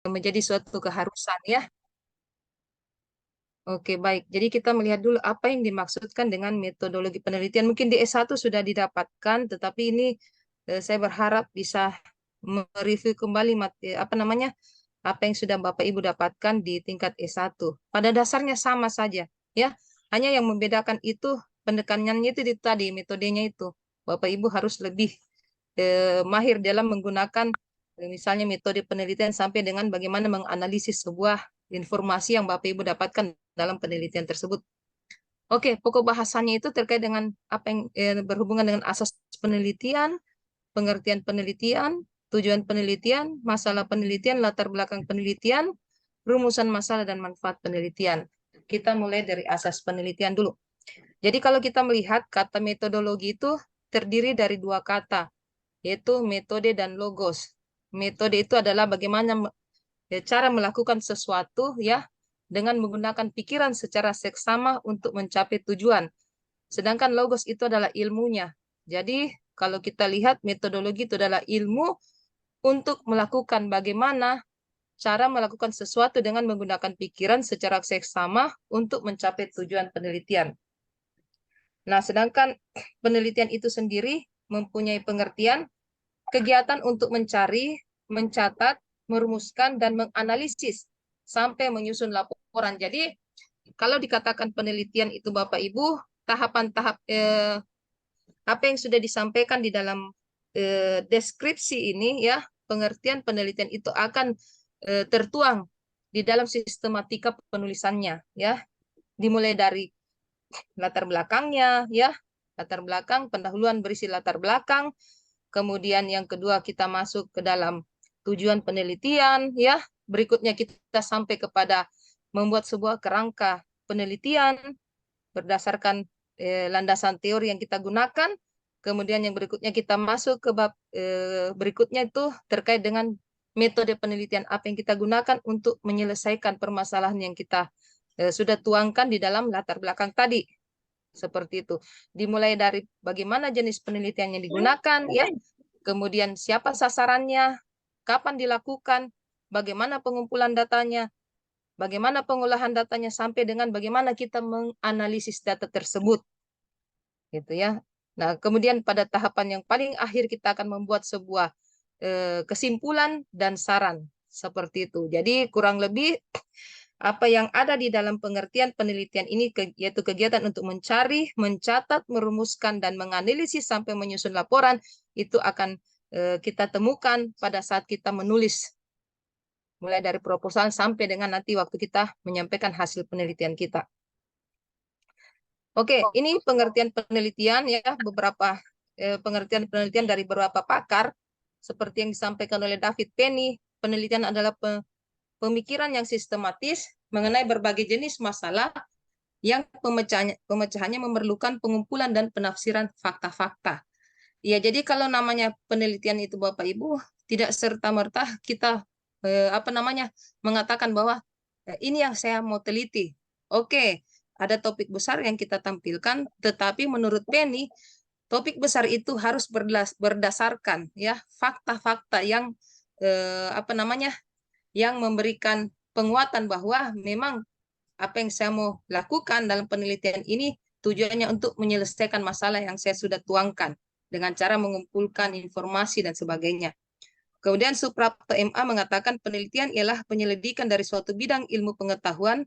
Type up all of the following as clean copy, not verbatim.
menjadi suatu keharusan ya. Oke, baik. Jadi kita melihat dulu apa yang dimaksudkan dengan metodologi penelitian. Mungkin di S1 sudah didapatkan, tetapi ini saya berharap bisa mereview kembali apa namanya? Apa yang sudah Bapak Ibu dapatkan di tingkat S1. Pada dasarnya sama saja, ya. Hanya yang membedakan itu pendekanannya itu tadi metodenya itu. Bapak Ibu harus lebih mahir dalam menggunakan misalnya metode penelitian sampai dengan bagaimana menganalisis sebuah informasi yang Bapak Ibu dapatkan dalam penelitian tersebut. Oke, pokok bahasannya itu terkait dengan apa yang berhubungan dengan asas penelitian, pengertian penelitian, tujuan penelitian, masalah penelitian, latar belakang penelitian, rumusan masalah dan manfaat penelitian. Kita mulai dari asas penelitian dulu. Jadi kalau kita melihat kata metodologi itu terdiri dari dua kata, yaitu metode dan logos. Metode itu adalah bagaimana cara melakukan sesuatu ya dengan menggunakan pikiran secara seksama untuk mencapai tujuan. Sedangkan logos itu adalah ilmunya. Jadi kalau kita lihat metodologi itu adalah ilmu untuk melakukan bagaimana cara melakukan sesuatu dengan menggunakan pikiran secara seksama untuk mencapai tujuan penelitian. Nah, sedangkan penelitian itu sendiri mempunyai pengertian kegiatan untuk mencari, mencatat, merumuskan, dan menganalisis sampai menyusun laporan. Jadi, kalau dikatakan penelitian itu Bapak Ibu, tahapan-tahap apa yang sudah disampaikan di dalam deskripsi ini ya, pengertian penelitian itu akan tertuang di dalam sistematika penulisannya ya, dimulai dari latar belakangnya ya, latar belakang, pendahuluan berisi latar belakang, kemudian yang kedua kita masuk ke dalam tujuan penelitian ya, berikutnya kita sampai kepada membuat sebuah kerangka penelitian berdasarkan landasan teori yang kita gunakan. Kemudian yang berikutnya kita masuk ke bab berikutnya itu terkait dengan metode penelitian apa yang kita gunakan untuk menyelesaikan permasalahan yang kita sudah tuangkan di dalam latar belakang tadi. Seperti itu. Dimulai dari bagaimana jenis penelitian yang digunakan, ya, kemudian siapa sasarannya, kapan dilakukan, bagaimana pengumpulan datanya, bagaimana pengolahan datanya, sampai dengan bagaimana kita menganalisis data tersebut. Gitu ya. Nah, kemudian pada tahapan yang paling akhir kita akan membuat sebuah kesimpulan dan saran. Seperti itu. Jadi kurang lebih apa yang ada di dalam pengertian penelitian ini yaitu kegiatan untuk mencari, mencatat, merumuskan, dan menganalisis sampai menyusun laporan itu akan kita temukan pada saat kita menulis mulai dari proposal sampai dengan nanti waktu kita menyampaikan hasil penelitian kita. Oke, ini pengertian penelitian ya, beberapa pengertian penelitian dari beberapa pakar seperti yang disampaikan oleh David Penny. Penelitian adalah pemikiran yang sistematis mengenai berbagai jenis masalah yang pemecahannya memerlukan pengumpulan dan penafsiran fakta-fakta. Ya, jadi kalau namanya penelitian itu Bapak Ibu tidak serta-merta kita mengatakan bahwa ini yang saya mau teliti. Oke, ada topik besar yang kita tampilkan, tetapi menurut Penny topik besar itu harus berdasarkan ya fakta-fakta yang yang memberikan penguatan bahwa memang apa yang saya mau lakukan dalam penelitian ini tujuannya untuk menyelesaikan masalah yang saya sudah tuangkan dengan cara mengumpulkan informasi dan sebagainya. Kemudian Suprapto MA mengatakan penelitian ialah penyelidikan dari suatu bidang ilmu pengetahuan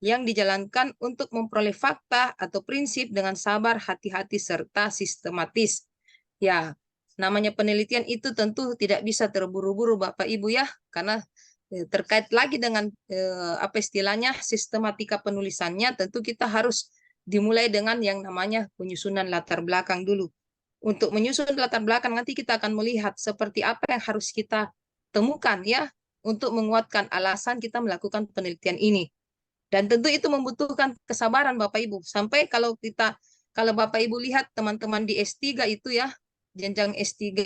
yang dijalankan untuk memperoleh fakta atau prinsip dengan sabar, hati-hati, serta sistematis. Ya, namanya penelitian itu tentu tidak bisa terburu-buru Bapak Ibu ya, karena terkait lagi dengan apa istilahnya sistematika penulisannya, tentu kita harus dimulai dengan yang namanya penyusunan latar belakang dulu. Untuk menyusun latar belakang nanti kita akan melihat seperti apa yang harus kita temukan ya untuk menguatkan alasan kita melakukan penelitian ini. Dan tentu itu membutuhkan kesabaran Bapak Ibu. Sampai kalau Bapak Ibu lihat teman-teman di S3 itu ya, jenjang S3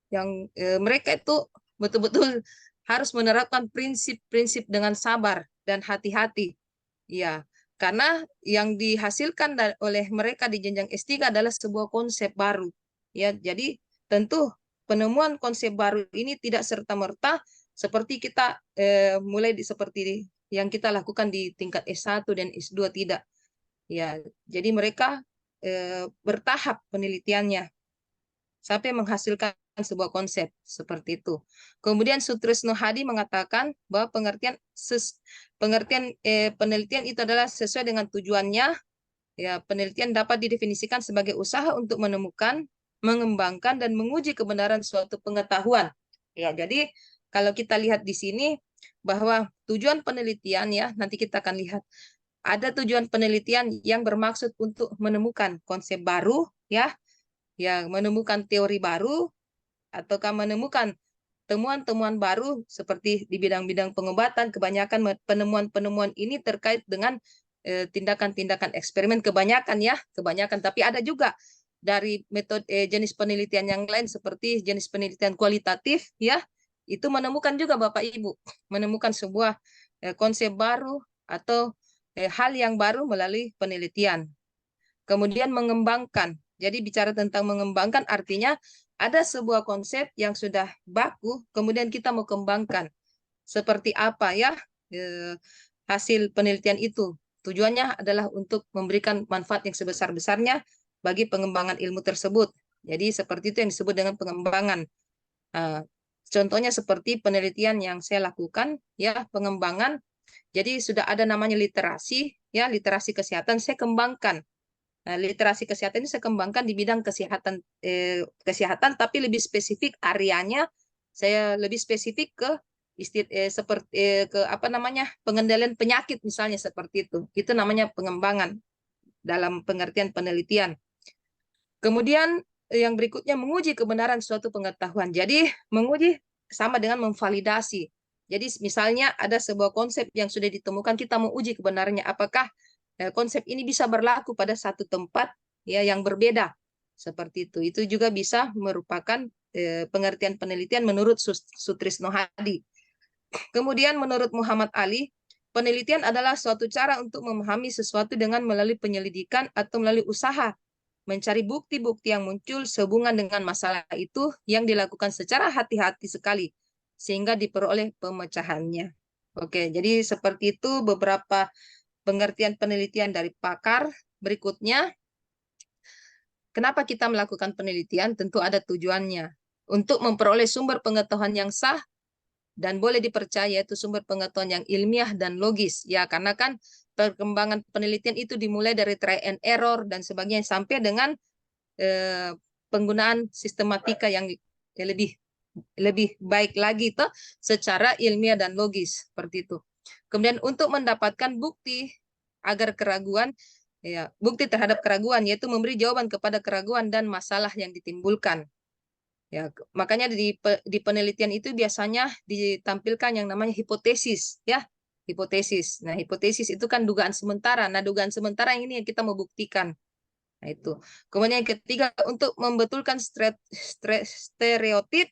yang mereka itu betul-betul harus menerapkan prinsip-prinsip dengan sabar dan hati-hati. Ya, karena yang dihasilkan oleh mereka di jenjang S3 adalah sebuah konsep baru. Ya, jadi tentu penemuan konsep baru ini tidak serta-merta seperti kita mulai seperti yang kita lakukan di tingkat S1 dan S2 tidak. Ya, jadi mereka bertahap penelitiannya sampai menghasilkan sebuah konsep seperti itu. Kemudian Sutrisno Hadi mengatakan bahwa pengertian penelitian itu adalah sesuai dengan tujuannya. Ya, penelitian dapat didefinisikan sebagai usaha untuk menemukan, mengembangkan, dan menguji kebenaran suatu pengetahuan. Ya, jadi kalau kita lihat di sini bahwa tujuan penelitian ya, nanti kita akan lihat ada tujuan penelitian yang bermaksud untuk menemukan konsep baru ya, yang menemukan teori baru ataukah menemukan temuan-temuan baru seperti di bidang-bidang pengobatan. Kebanyakan penemuan-penemuan ini terkait dengan tindakan-tindakan eksperimen, kebanyakan, tapi ada juga dari metode jenis penelitian yang lain seperti jenis penelitian kualitatif ya, itu menemukan juga Bapak Ibu, menemukan sebuah konsep baru atau hal yang baru melalui penelitian. Kemudian mengembangkan. Jadi bicara tentang mengembangkan artinya ada sebuah konsep yang sudah baku, kemudian kita mau kembangkan. Seperti apa ya hasil penelitian itu? Tujuannya adalah untuk memberikan manfaat yang sebesar-besarnya bagi pengembangan ilmu tersebut. Jadi seperti itu yang disebut dengan pengembangan. Contohnya seperti penelitian yang saya lakukan, ya pengembangan. Jadi sudah ada namanya literasi, ya literasi kesehatan saya kembangkan. Nah, literasi kesehatan ini saya kembangkan di bidang kesehatan, tapi lebih spesifik areanya. Saya lebih spesifik ke seperti ke apa namanya pengendalian penyakit misalnya seperti itu. Itu namanya pengembangan dalam pengertian penelitian. Kemudian yang berikutnya menguji kebenaran suatu pengetahuan. Jadi menguji sama dengan memvalidasi. Jadi misalnya ada sebuah konsep yang sudah ditemukan, kita mau uji kebenarannya apakah konsep ini bisa berlaku pada satu tempat ya yang berbeda seperti itu. Itu juga bisa merupakan pengertian penelitian menurut Sutrisno Hadi. Kemudian menurut Muhammad Ali, penelitian adalah suatu cara untuk memahami sesuatu dengan melalui penyelidikan atau melalui usaha mencari bukti-bukti yang muncul sehubungan dengan masalah itu yang dilakukan secara hati-hati sekali sehingga diperoleh pemecahannya. Oke, jadi seperti itu beberapa pengertian penelitian dari pakar. Berikutnya, kenapa kita melakukan penelitian? Tentu ada tujuannya. Untuk memperoleh sumber pengetahuan yang sah dan boleh dipercaya, itu sumber pengetahuan yang ilmiah dan logis. Ya, karena kan perkembangan penelitian itu dimulai dari try and error dan sebagainya sampai dengan penggunaan sistematika yang lebih baik lagi toh secara ilmiah dan logis seperti itu. Kemudian untuk mendapatkan bukti agar keraguan ya bukti terhadap keraguan yaitu memberi jawaban kepada keraguan dan masalah yang ditimbulkan. Ya, makanya di penelitian itu biasanya ditampilkan yang namanya hipotesis ya. Hipotesis. Nah, hipotesis itu kan dugaan sementara. Nah, dugaan sementara ini yang kita mau buktikan. Nah, itu. Kemudian yang ketiga, untuk membetulkan stereotip,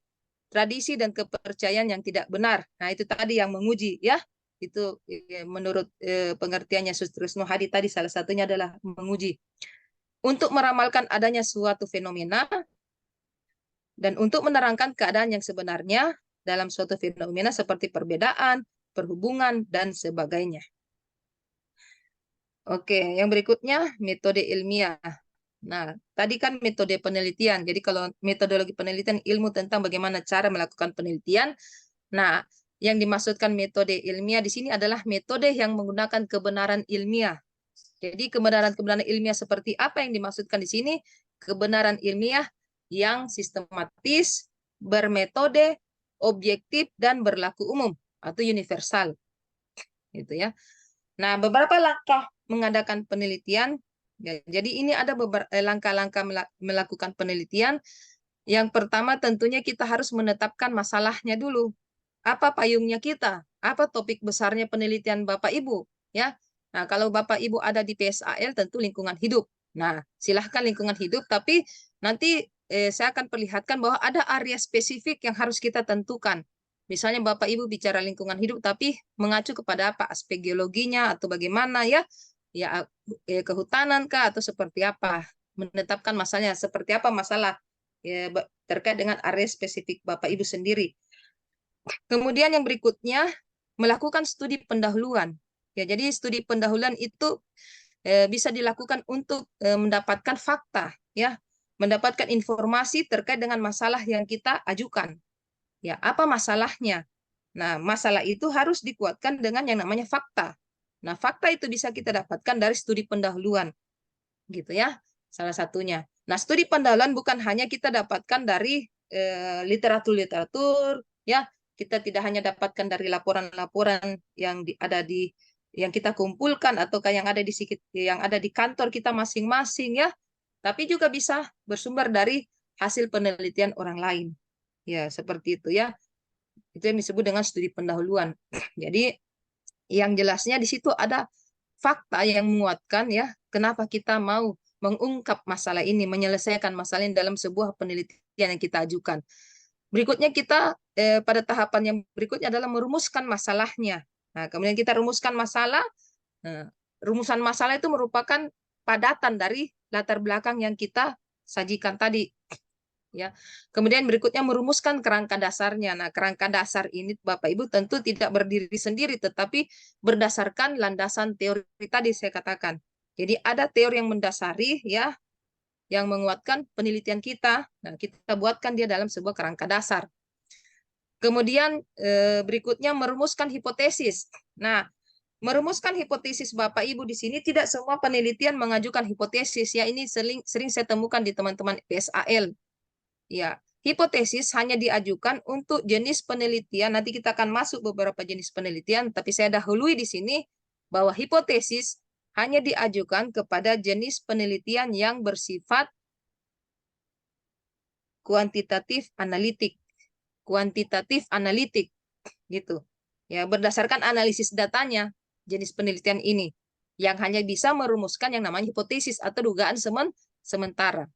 tradisi, dan kepercayaan yang tidak benar. Nah, itu tadi yang menguji, ya. Itu menurut pengertiannya Sutrisno Hadi tadi, salah satunya adalah menguji. Untuk meramalkan adanya suatu fenomena, dan untuk menerangkan keadaan yang sebenarnya dalam suatu fenomena seperti perbedaan, perhubungan, dan sebagainya. Oke, yang berikutnya metode ilmiah. Nah, tadi kan metode penelitian. Jadi kalau metodologi penelitian ilmu tentang bagaimana cara melakukan penelitian. Nah, yang dimaksudkan metode ilmiah di sini adalah metode yang menggunakan kebenaran ilmiah. Jadi kebenaran-kebenaran ilmiah seperti apa yang dimaksudkan di sini? Kebenaran ilmiah yang sistematis, bermetode, objektif, dan berlaku umum atau universal. Gitu ya. Nah, beberapa langkah mengadakan penelitian. Ya, jadi ini ada beberapa langkah-langkah melakukan penelitian. Yang pertama tentunya kita harus menetapkan masalahnya dulu. Apa payungnya kita? Apa topik besarnya penelitian Bapak Ibu? Ya. Nah, kalau Bapak Ibu ada di PSAL tentu lingkungan hidup. Nah, silahkan lingkungan hidup, tapi nanti saya akan perlihatkan bahwa ada area spesifik yang harus kita tentukan. Misalnya Bapak Ibu bicara lingkungan hidup, tapi mengacu kepada apa? Aspek geologinya atau bagaimana ya? Ya, kehutanan kah atau seperti apa? Menetapkan masalahnya, seperti apa masalah ya, terkait dengan area spesifik Bapak Ibu sendiri. Kemudian yang berikutnya melakukan studi pendahuluan. Ya, jadi studi pendahuluan itu bisa dilakukan untuk mendapatkan fakta, ya, mendapatkan informasi terkait dengan masalah yang kita ajukan. Ya, apa masalahnya? Nah, masalah itu harus dikuatkan dengan yang namanya fakta. Nah, fakta itu bisa kita dapatkan dari studi pendahuluan, gitu ya. Salah satunya. Nah, studi pendahuluan bukan hanya kita dapatkan dari literatur-literatur, ya. Kita tidak hanya dapatkan dari laporan-laporan yang ada di yang kita kumpulkan atau yang ada di kantor kita masing-masing, ya. Tapi juga bisa bersumber dari hasil penelitian orang lain. Ya, seperti itu ya. Itu yang disebut dengan studi pendahuluan. Jadi yang jelasnya di situ ada fakta yang menguatkan, ya, kenapa kita mau mengungkap masalah ini, menyelesaikan masalah ini dalam sebuah penelitian yang kita ajukan. Berikutnya kita pada tahapan yang berikutnya adalah merumuskan masalahnya. Nah, kemudian kita rumuskan masalah. Nah, rumusan masalah itu merupakan padatan dari latar belakang yang kita sajikan tadi. Ya. Kemudian berikutnya merumuskan kerangka dasarnya. Nah, kerangka dasar ini Bapak Ibu tentu tidak berdiri sendiri, tetapi berdasarkan landasan teori tadi saya katakan. Jadi ada teori yang mendasari, ya, yang menguatkan penelitian kita. Nah, kita buatkan dia dalam sebuah kerangka dasar. Kemudian berikutnya merumuskan hipotesis. Nah, merumuskan hipotesis Bapak Ibu di sini tidak semua penelitian mengajukan hipotesis, ya, ini sering saya temukan di teman-teman PSAL. Ya, hipotesis hanya diajukan untuk jenis penelitian. Nanti kita akan masuk beberapa jenis penelitian, tapi saya dahului di sini bahwa hipotesis hanya diajukan kepada jenis penelitian yang bersifat kuantitatif analitik. Kuantitatif analitik gitu. Ya, berdasarkan analisis datanya jenis penelitian ini yang hanya bisa merumuskan yang namanya hipotesis atau dugaan sementara.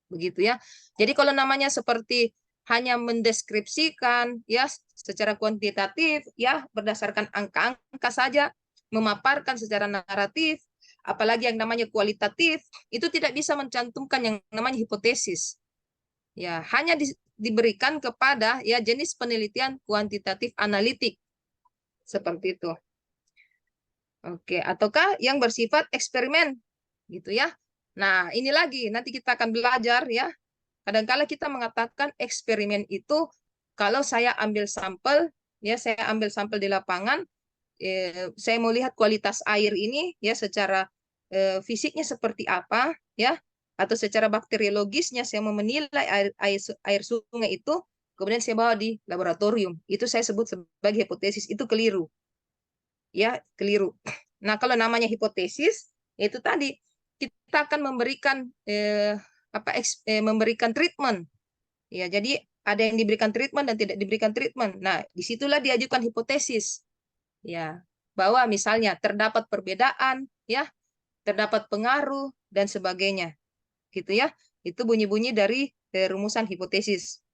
Begitu ya. Jadi kalau namanya seperti hanya mendeskripsikan, ya, secara kuantitatif, ya, berdasarkan angka-angka saja, memaparkan secara naratif, apalagi yang namanya kualitatif, itu tidak bisa mencantumkan yang namanya hipotesis. Ya, hanya diberikan kepada, ya, jenis penelitian kuantitatif analitik seperti itu. Oke, ataukah yang bersifat eksperimen gitu ya. Nah, ini lagi nanti kita akan belajar, ya. Kadang-kala kita mengatakan eksperimen itu kalau saya ambil sampel, ya, saya ambil sampel di lapangan, saya mau lihat kualitas air ini, ya, secara fisiknya seperti apa, ya, atau secara bakteriologisnya saya mau menilai air sungai itu, kemudian saya bawa di laboratorium. Itu saya sebut sebagai hipotesis, itu keliru. Ya, keliru. Nah, kalau namanya hipotesis, itu tadi kita akan memberikan memberikan treatment. Ya, jadi ada yang diberikan treatment dan tidak diberikan treatment. Nah, disitulah diajukan hipotesis. Ya, bahwa misalnya terdapat perbedaan, ya, terdapat pengaruh dan sebagainya. Gitu ya. Itu bunyi-bunyi dari rumusan hipotesis.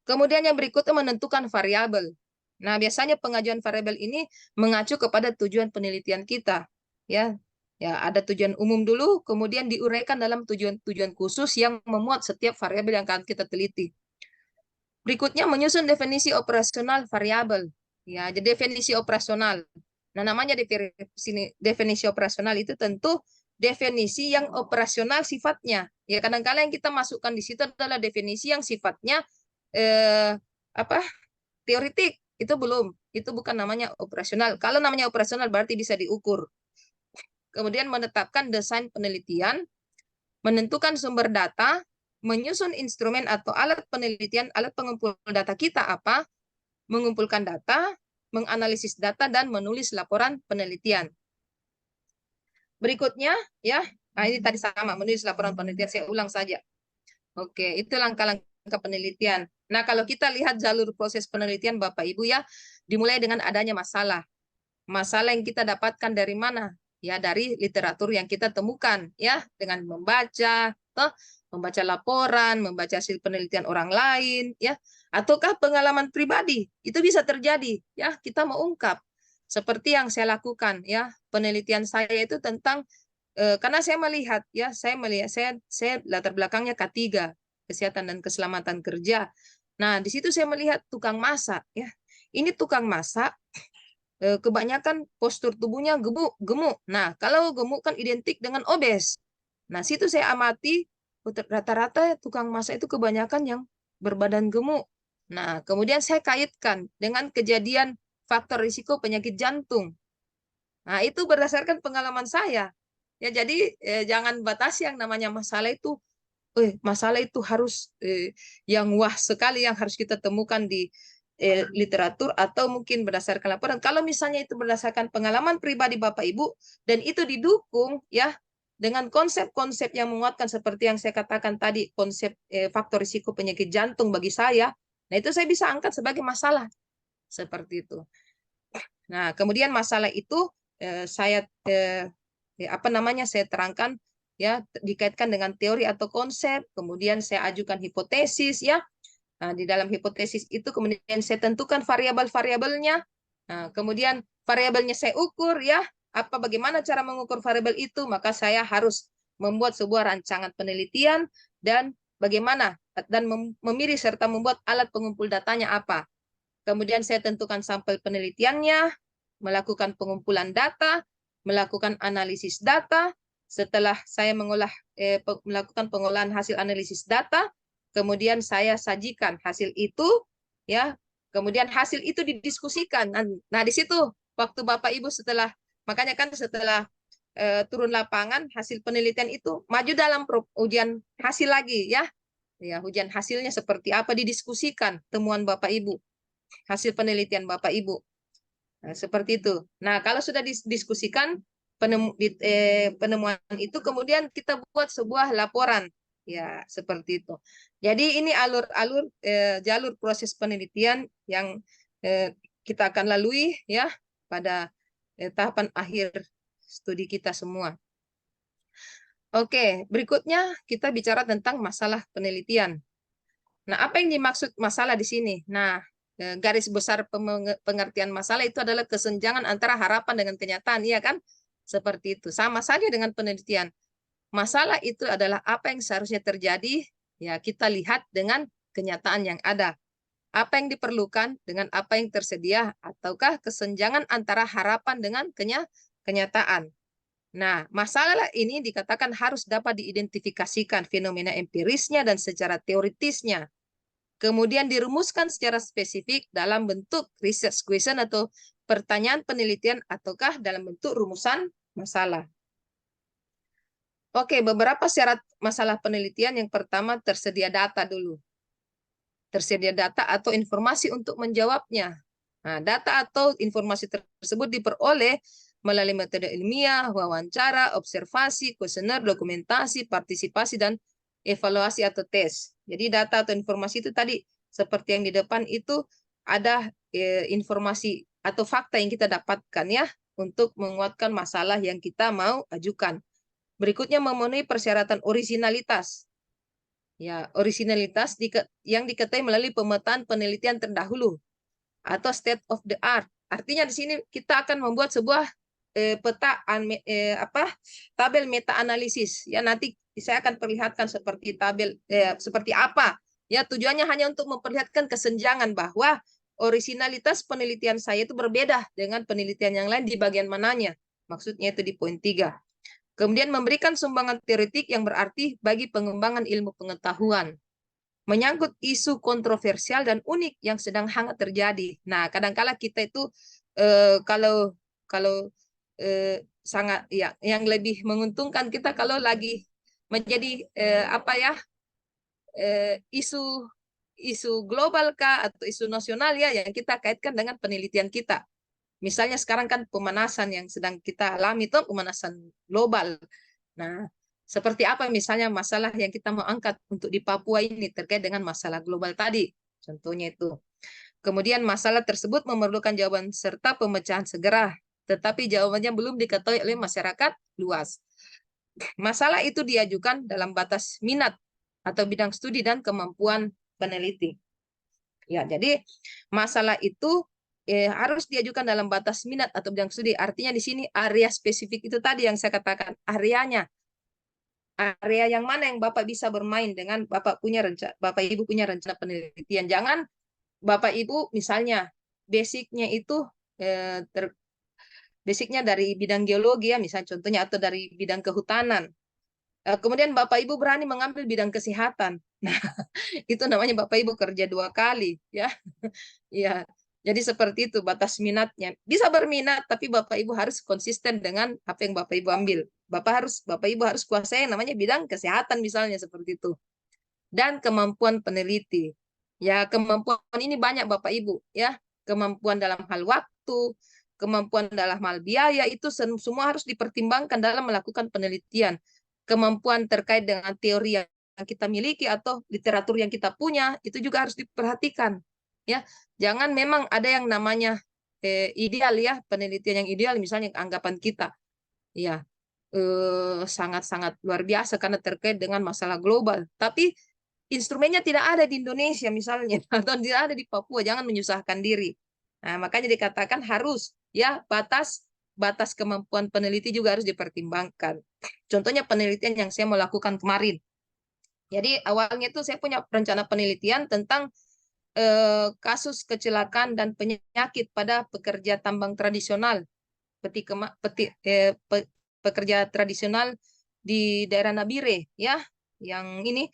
Kemudian yang berikutnya menentukan variabel. Nah, biasanya pengajuan variabel ini mengacu kepada tujuan penelitian kita. Ya, ya, ada tujuan umum dulu, kemudian diuraikan dalam tujuan-tujuan khusus yang memuat setiap variabel yang akan kita teliti. Berikutnya menyusun definisi operasional variabel. Ya, jadi definisi operasional. Nah, namanya definisi operasional itu tentu definisi yang operasional sifatnya. Ya, kadang-kadang yang kita masukkan di situ adalah definisi yang sifatnya apa teoritik, itu belum, itu bukan namanya operasional. Kalau namanya operasional berarti bisa diukur. Kemudian menetapkan desain penelitian, menentukan sumber data, menyusun instrumen atau alat penelitian, alat pengumpul data kita apa, mengumpulkan data, menganalisis data dan menulis laporan penelitian. Berikutnya, ya, nah ini tadi sama, menulis laporan penelitian, saya ulang saja. Oke, itu langkah-langkah penelitian. Nah, kalau kita lihat jalur proses penelitian Bapak Ibu, ya, dimulai dengan adanya masalah. Masalah yang kita dapatkan dari mana? Ya, dari literatur yang kita temukan, ya, dengan membaca laporan, membaca hasil penelitian orang lain, ya, ataukah pengalaman pribadi. Itu bisa terjadi, ya, kita mau ungkap. Seperti yang saya lakukan, ya, penelitian saya itu tentang karena saya melihat, ya, saya latar belakangnya K3, kesehatan dan keselamatan kerja. Nah, di situ saya melihat tukang masak ya. Ini tukang masak kebanyakan postur tubuhnya gemuk. Nah, kalau gemuk kan identik dengan obes. Nah, situ saya amati rata-rata tukang masak itu kebanyakan yang berbadan gemuk. Nah, kemudian saya kaitkan dengan kejadian faktor risiko penyakit jantung. Nah, itu berdasarkan pengalaman saya. Ya, jadi jangan batasi yang namanya masalah itu. Masalah itu harus yang wah sekali yang harus kita temukan di literatur atau mungkin berdasarkan laporan. Kalau misalnya itu berdasarkan pengalaman pribadi Bapak Ibu dan itu didukung ya dengan konsep-konsep yang menguatkan seperti yang saya katakan tadi, konsep faktor risiko penyakit jantung bagi saya, nah itu saya bisa angkat sebagai masalah seperti itu. Nah, kemudian masalah itu saya apa namanya saya terangkan ya dikaitkan dengan teori atau konsep, kemudian saya ajukan hipotesis ya. Nah, di dalam hipotesis itu kemudian saya tentukan variabel-variabelnya. Nah, kemudian variabelnya saya ukur ya. Bagaimana cara mengukur variabel itu? Maka saya harus membuat sebuah rancangan penelitian dan bagaimana dan memilih serta membuat alat pengumpul datanya apa. Kemudian saya tentukan sampel penelitiannya, melakukan pengumpulan data, melakukan analisis data. Setelah saya melakukan pengolahan hasil analisis data, kemudian saya sajikan hasil itu, ya. Kemudian hasil itu didiskusikan. Nah, di situ waktu Bapak Ibu makanya kan setelah turun lapangan hasil penelitian itu maju dalam ujian hasil lagi, ya. Ya, ujian hasilnya seperti apa didiskusikan temuan Bapak Ibu, hasil penelitian Bapak Ibu. Nah, seperti itu. Nah, kalau sudah didiskusikan penemuan itu, kemudian kita buat sebuah laporan. Ya, seperti itu. Jadi ini jalur proses penelitian yang kita akan lalui ya pada tahapan akhir studi kita semua. Oke, berikutnya kita bicara tentang masalah penelitian. Nah, apa yang dimaksud masalah di sini? Nah, garis besar pengertian masalah itu adalah kesenjangan antara harapan dengan kenyataan, iya kan? Seperti itu. Sama saja dengan penelitian. Masalah itu adalah apa yang seharusnya terjadi, ya kita lihat dengan kenyataan yang ada. Apa yang diperlukan dengan apa yang tersedia, ataukah kesenjangan antara harapan dengan kenyataan. Nah, masalah ini dikatakan harus dapat diidentifikasikan fenomena empirisnya dan secara teoritisnya. Kemudian dirumuskan secara spesifik dalam bentuk research question atau pertanyaan penelitian ataukah dalam bentuk rumusan masalah. Oke, beberapa syarat masalah penelitian. Yang pertama, tersedia data dulu. Tersedia data atau informasi untuk menjawabnya. Nah, data atau informasi tersebut diperoleh melalui metode ilmiah, wawancara, observasi, kuesioner, dokumentasi, partisipasi, dan evaluasi atau tes. Jadi data atau informasi itu tadi seperti yang di depan itu ada informasi atau fakta yang kita dapatkan ya untuk menguatkan masalah yang kita mau ajukan. Berikutnya memenuhi persyaratan originalitas. Ya, originalitas yang diketahui melalui pemetaan penelitian terdahulu atau state of the art. Artinya di sini kita akan membuat sebuah tabel meta analisis. Ya, nanti saya akan perlihatkan seperti seperti apa. Ya, tujuannya hanya untuk memperlihatkan kesenjangan bahwa originalitas penelitian saya itu berbeda dengan penelitian yang lain di bagian mananya. Maksudnya itu di poin 3. Kemudian memberikan sumbangan teoretik yang berarti bagi pengembangan ilmu pengetahuan. Menyangkut isu kontroversial dan unik yang sedang hangat terjadi. Nah, kadangkala kita itu kalau sangat ya yang lebih menguntungkan kita kalau lagi menjadi isu global kah atau isu nasional ya yang kita kaitkan dengan penelitian kita. Misalnya sekarang kan pemanasan yang sedang kita alami itu pemanasan global. Nah, seperti apa misalnya masalah yang kita mau angkat untuk di Papua ini terkait dengan masalah global tadi. Contohnya itu. Kemudian masalah tersebut memerlukan jawaban serta pemecahan segera, tetapi jawabannya belum diketahui oleh masyarakat luas. Masalah itu diajukan dalam batas minat atau bidang studi dan kemampuan peneliti. Ya, jadi masalah itu harus diajukan dalam batas minat atau bidang studi. Artinya di sini area spesifik itu tadi yang saya katakan, areanya. area yang mana yang Bapak bisa bermain dengan Bapak Ibu punya rencana penelitian. Jangan Bapak Ibu misalnya basicnya itu eh, ter, basicnya dari bidang geologi ya, misalnya contohnya, atau dari bidang kehutanan. Kemudian Bapak Ibu berani mengambil bidang kesehatan. Nah, itu namanya Bapak Ibu kerja dua kali ya. Ya, jadi seperti itu batas minatnya. Bisa berminat, tapi Bapak Ibu harus konsisten dengan apa yang Bapak Ibu ambil. Bapak Ibu harus kuasai yang namanya bidang kesehatan misalnya seperti itu. Dan kemampuan peneliti. Ya, kemampuan ini banyak Bapak Ibu ya. Kemampuan dalam hal waktu, kemampuan dalam hal biaya itu semua harus dipertimbangkan dalam melakukan penelitian. Kemampuan terkait dengan teori yang kita miliki atau literatur yang kita punya itu juga harus diperhatikan. Ya, jangan memang ada yang namanya ideal ya, penelitian yang ideal misalnya anggapan kita. Ya, sangat-sangat luar biasa karena terkait dengan masalah global. Tapi instrumennya tidak ada di Indonesia misalnya atau tidak ada di Papua, jangan menyusahkan diri. Nah, makanya dikatakan harus ya batas batas kemampuan peneliti juga harus dipertimbangkan. Contohnya penelitian yang saya mau lakukan kemarin. Jadi awalnya itu saya punya rencana penelitian tentang kasus kecelakaan dan penyakit pada pekerja tambang tradisional, pekerja tradisional di daerah Nabire ya, yang ini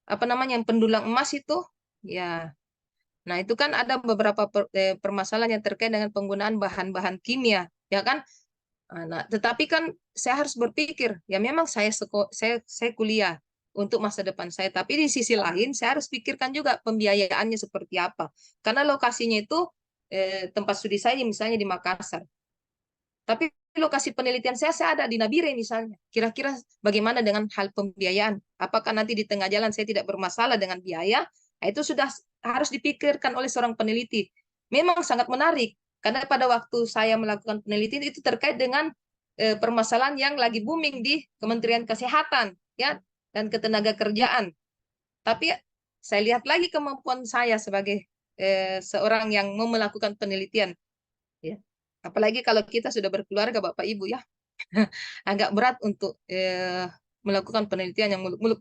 apa namanya yang pendulang emas itu ya. Nah, itu kan ada beberapa permasalahan yang terkait dengan penggunaan bahan-bahan kimia, ya kan? Nah, tetapi kan saya harus berpikir, ya memang saya kuliah untuk masa depan saya, tapi di sisi lain saya harus pikirkan juga pembiayaannya seperti apa. Karena lokasinya itu tempat studi saya misalnya di Makassar. Tapi lokasi penelitian saya ada di Nabire misalnya. Kira-kira bagaimana dengan hal pembiayaan? Apakah nanti di tengah jalan saya tidak bermasalah dengan biaya? Nah, itu sudah harus dipikirkan oleh seorang peneliti. Memang sangat menarik, karena pada waktu saya melakukan penelitian itu terkait dengan permasalahan yang lagi booming di Kementerian Kesehatan ya dan Ketenagakerjaan. Tapi saya lihat lagi kemampuan saya sebagai seorang yang mau melakukan penelitian. Ya. Apalagi kalau kita sudah berkeluarga Bapak Ibu ya, agak berat untuk melakukan penelitian yang muluk-muluk.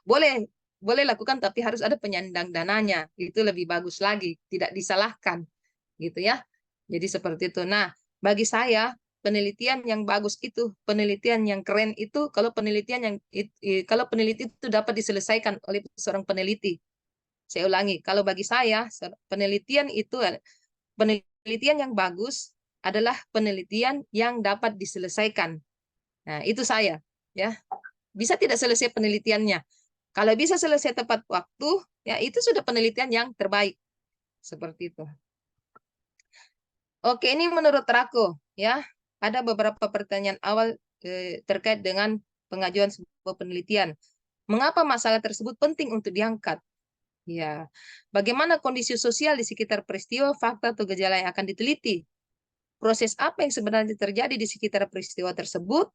Boleh boleh lakukan tapi harus ada penyandang dananya. Itu lebih bagus lagi, tidak disalahkan gitu ya. Jadi seperti itu. Nah, bagi saya penelitian yang bagus itu, penelitian yang keren itu kalau peneliti itu dapat diselesaikan oleh seorang peneliti. Saya ulangi, kalau bagi saya penelitian itu penelitian yang bagus adalah penelitian yang dapat diselesaikan. Nah, itu saya ya. Bisa tidak selesai penelitiannya. Kalau bisa selesai tepat waktu, ya itu sudah penelitian yang terbaik. Seperti itu. Oke, ini menurut Rako ya. Ada beberapa pertanyaan awal terkait dengan pengajuan sebuah penelitian. Mengapa masalah tersebut penting untuk diangkat? Ya, bagaimana kondisi sosial di sekitar peristiwa, fakta, atau gejala yang akan diteliti? Proses apa yang sebenarnya terjadi di sekitar peristiwa tersebut?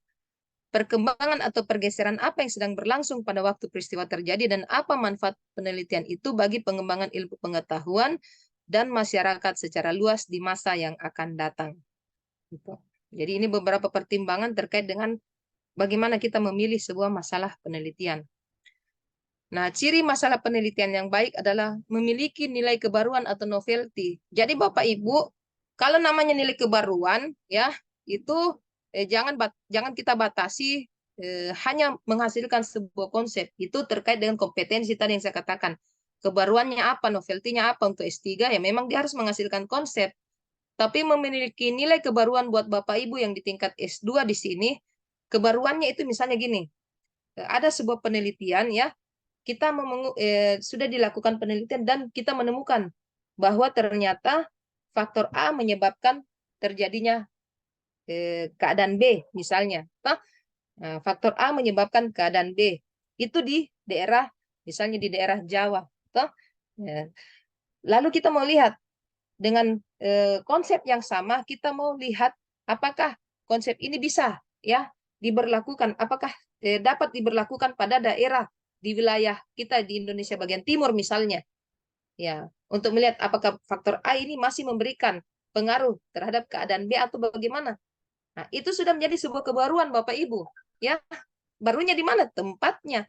Perkembangan atau pergeseran apa yang sedang berlangsung pada waktu peristiwa terjadi, dan apa manfaat penelitian itu bagi pengembangan ilmu pengetahuan dan masyarakat secara luas di masa yang akan datang. Gitu. Jadi ini beberapa pertimbangan terkait dengan bagaimana kita memilih sebuah masalah penelitian. Nah, ciri masalah penelitian yang baik adalah memiliki nilai kebaruan atau novelty. Jadi Bapak Ibu, kalau namanya nilai kebaruan ya, itu jangan kita batasi hanya menghasilkan sebuah konsep. Itu terkait dengan kompetensi tadi yang saya katakan. Kebaruannya apa, novelty-nya apa untuk S3 ya memang dia harus menghasilkan konsep. Tapi memiliki nilai kebaruan buat Bapak Ibu yang di tingkat S2 di sini, kebaruannya itu misalnya gini. Ada sebuah penelitian ya, kita sudah dilakukan penelitian dan kita menemukan bahwa ternyata faktor A menyebabkan terjadinya keadaan B misalnya. Nah, faktor A menyebabkan keadaan B. Itu di daerah, misalnya di daerah Jawa. Ya. Lalu kita mau lihat dengan konsep yang sama, kita mau lihat apakah konsep ini bisa ya diberlakukan, apakah dapat diberlakukan pada daerah di wilayah kita di Indonesia bagian timur misalnya. Ya, untuk melihat apakah faktor A ini masih memberikan pengaruh terhadap keadaan B atau bagaimana. Nah, itu sudah menjadi sebuah kebaruan Bapak Ibu, ya. barunya di mana? Tempatnya.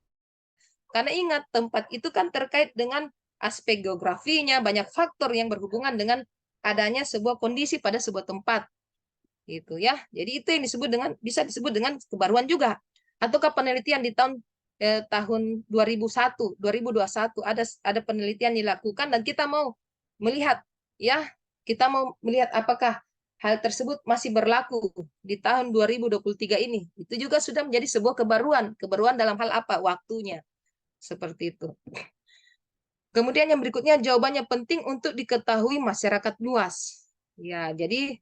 Karena ingat, tempat itu kan terkait dengan aspek geografinya, banyak faktor yang berhubungan dengan adanya sebuah kondisi pada sebuah tempat. Gitu ya. Jadi itu yang disebut dengan, bisa disebut dengan kebaruan juga. Ataukah penelitian di tahun 2001, 2021 ada penelitian dilakukan dan kita mau melihat, ya, kita mau melihat apakah hal tersebut masih berlaku di tahun 2023 ini. Itu juga sudah menjadi sebuah kebaruan. Kebaruan dalam hal apa? Waktunya. Seperti itu. Kemudian yang berikutnya, jawabannya penting untuk diketahui masyarakat luas. Ya, jadi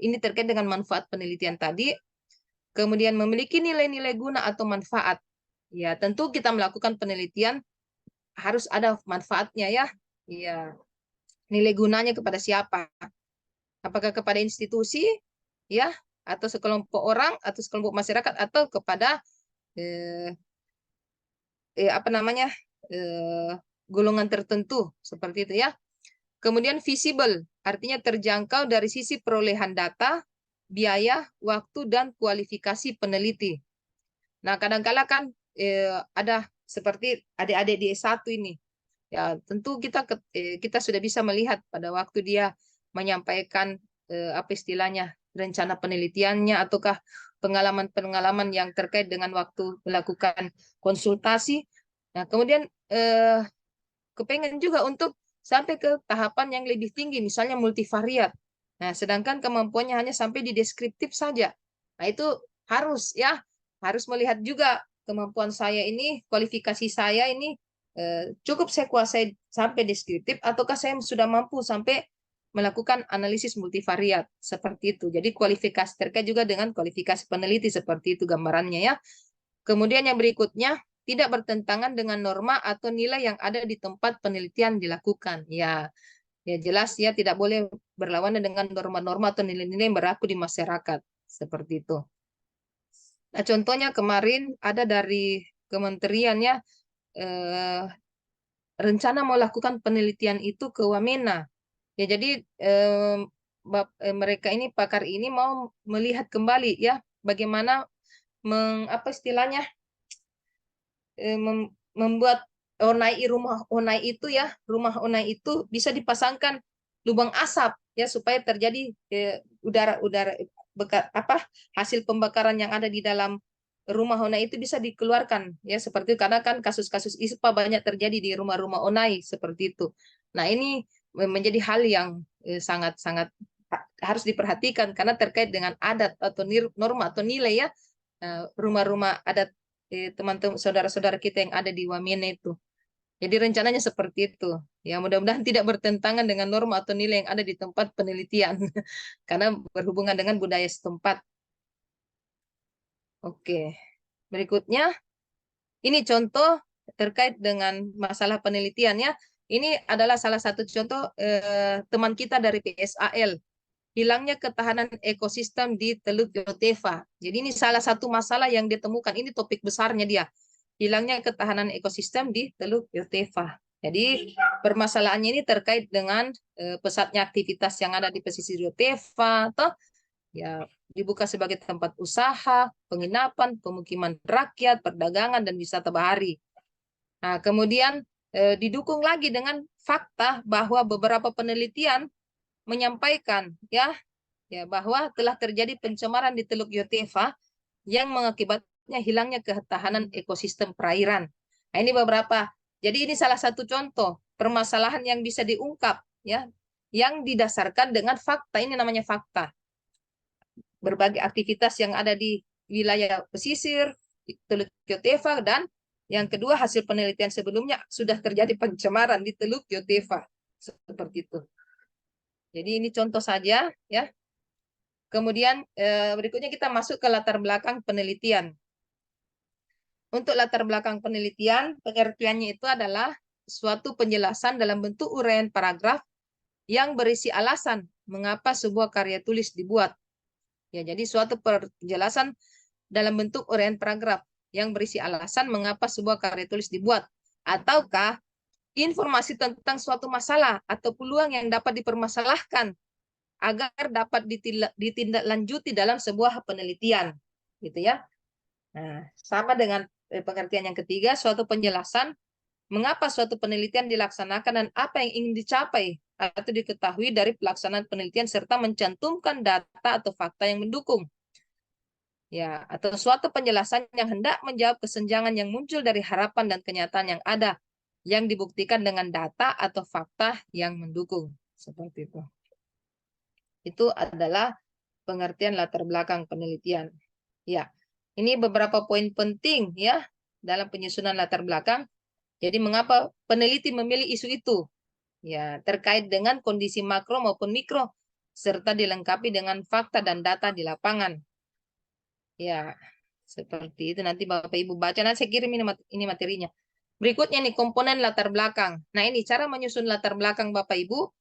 ini terkait dengan manfaat penelitian tadi. Kemudian memiliki nilai-nilai guna atau manfaat. Ya, tentu kita melakukan penelitian harus ada manfaatnya ya. Ya, nilai gunanya kepada siapa? Apakah kepada institusi, ya, atau sekelompok orang, atau sekelompok masyarakat, atau kepada eh, apa namanya golongan tertentu seperti itu ya. Kemudian visible, artinya terjangkau dari sisi perolehan data, biaya, waktu, dan kualifikasi peneliti. Nah, kadang-kala kan ada seperti adik-adik di S1 ini. Ya, tentu kita sudah bisa melihat pada waktu dia menyampaikan apa istilahnya, rencana penelitiannya ataukah pengalaman-pengalaman yang terkait dengan waktu melakukan konsultasi. Nah, kemudian kepengen juga untuk sampai ke tahapan yang lebih tinggi, misalnya multivariat. Nah, sedangkan kemampuannya hanya sampai di deskriptif saja. Nah, itu harus ya, harus melihat juga kemampuan saya ini, kualifikasi saya ini cukup saya kuasai sampai deskriptif ataukah saya sudah mampu sampai melakukan analisis multivariat seperti itu. Jadi kualifikasi terkait juga dengan kualifikasi peneliti seperti itu gambarannya ya. Kemudian yang berikutnya, tidak bertentangan dengan norma atau nilai yang ada di tempat penelitian dilakukan. Ya, ya jelas ya tidak boleh berlawanan dengan norma-norma atau nilai-nilai yang berlaku di masyarakat. Seperti itu. Nah, contohnya kemarin ada dari kementerian ya, rencana mau lakukan penelitian itu ke Wamena. Ya, jadi mereka ini, pakar ini mau melihat kembali ya, bagaimana apa istilahnya, membuat rumah onai itu ya, rumah onai itu bisa dipasangkan lubang asap ya supaya terjadi udara-udara apa hasil pembakaran yang ada di dalam rumah onai itu bisa dikeluarkan ya, seperti itu. Karena kan kasus-kasus ISPA banyak terjadi di rumah-rumah onai seperti itu. Nah, ini menjadi hal yang sangat-sangat harus diperhatikan karena terkait dengan adat atau norma atau nilai ya, rumah-rumah adat teman-teman saudara-saudara kita yang ada di Wamena itu. Jadi rencananya seperti itu. Ya, mudah-mudahan tidak bertentangan dengan norma atau nilai yang ada di tempat penelitian karena berhubungan dengan budaya setempat. Oke. Berikutnya, ini contoh terkait dengan masalah penelitian ya. Ini adalah salah satu contoh teman kita dari PSAL. Hilangnya ketahanan ekosistem di Teluk Yotefa. Jadi ini salah satu masalah yang ditemukan. Ini topik besarnya dia. Hilangnya ketahanan ekosistem di Teluk Yotefa. Jadi permasalahannya ini terkait dengan pesatnya aktivitas yang ada di pesisir Yotefa, atau ya dibuka sebagai tempat usaha, penginapan, pemukiman rakyat, perdagangan, dan wisata bahari. Nah, kemudian didukung lagi dengan fakta bahwa beberapa penelitian menyampaikan ya bahwa telah terjadi pencemaran di Teluk Yotefa yang mengakibatnya hilangnya ketahanan ekosistem perairan. Nah, ini beberapa. Jadi ini salah satu contoh permasalahan yang bisa diungkap ya, yang didasarkan dengan fakta. Ini namanya fakta. Berbagai aktivitas yang ada di wilayah pesisir, di Teluk Yotefa, dan yang kedua hasil penelitian sebelumnya sudah terjadi pencemaran di Teluk Yotefa. Seperti itu. Jadi ini contoh saja ya. Kemudian berikutnya kita masuk ke latar belakang penelitian. Untuk latar belakang penelitian, pengertiannya itu adalah suatu penjelasan dalam bentuk uraian paragraf yang berisi alasan mengapa sebuah karya tulis dibuat. Ya, jadi suatu penjelasan dalam bentuk uraian paragraf yang berisi alasan mengapa sebuah karya tulis dibuat, ataukah informasi tentang suatu masalah atau peluang yang dapat dipermasalahkan agar dapat ditindaklanjuti dalam sebuah penelitian, gitu ya. Nah, sama dengan pengertian yang ketiga, suatu penjelasan mengapa suatu penelitian dilaksanakan dan apa yang ingin dicapai atau diketahui dari pelaksanaan penelitian serta mencantumkan data atau fakta yang mendukung. Ya, atau suatu penjelasan yang hendak menjawab kesenjangan yang muncul dari harapan dan kenyataan yang ada yang dibuktikan dengan data atau fakta yang mendukung. Seperti itu. Itu adalah pengertian latar belakang penelitian. Ya, ini beberapa poin penting ya dalam penyusunan latar belakang. Jadi mengapa peneliti memilih isu itu? Ya, terkait dengan kondisi makro maupun mikro serta dilengkapi dengan fakta dan data di lapangan. Ya, seperti itu nanti Bapak Ibu baca. Nanti saya kirim ini materinya. Berikutnya nih komponen latar belakang. Nah, ini cara menyusun latar belakang Bapak Ibu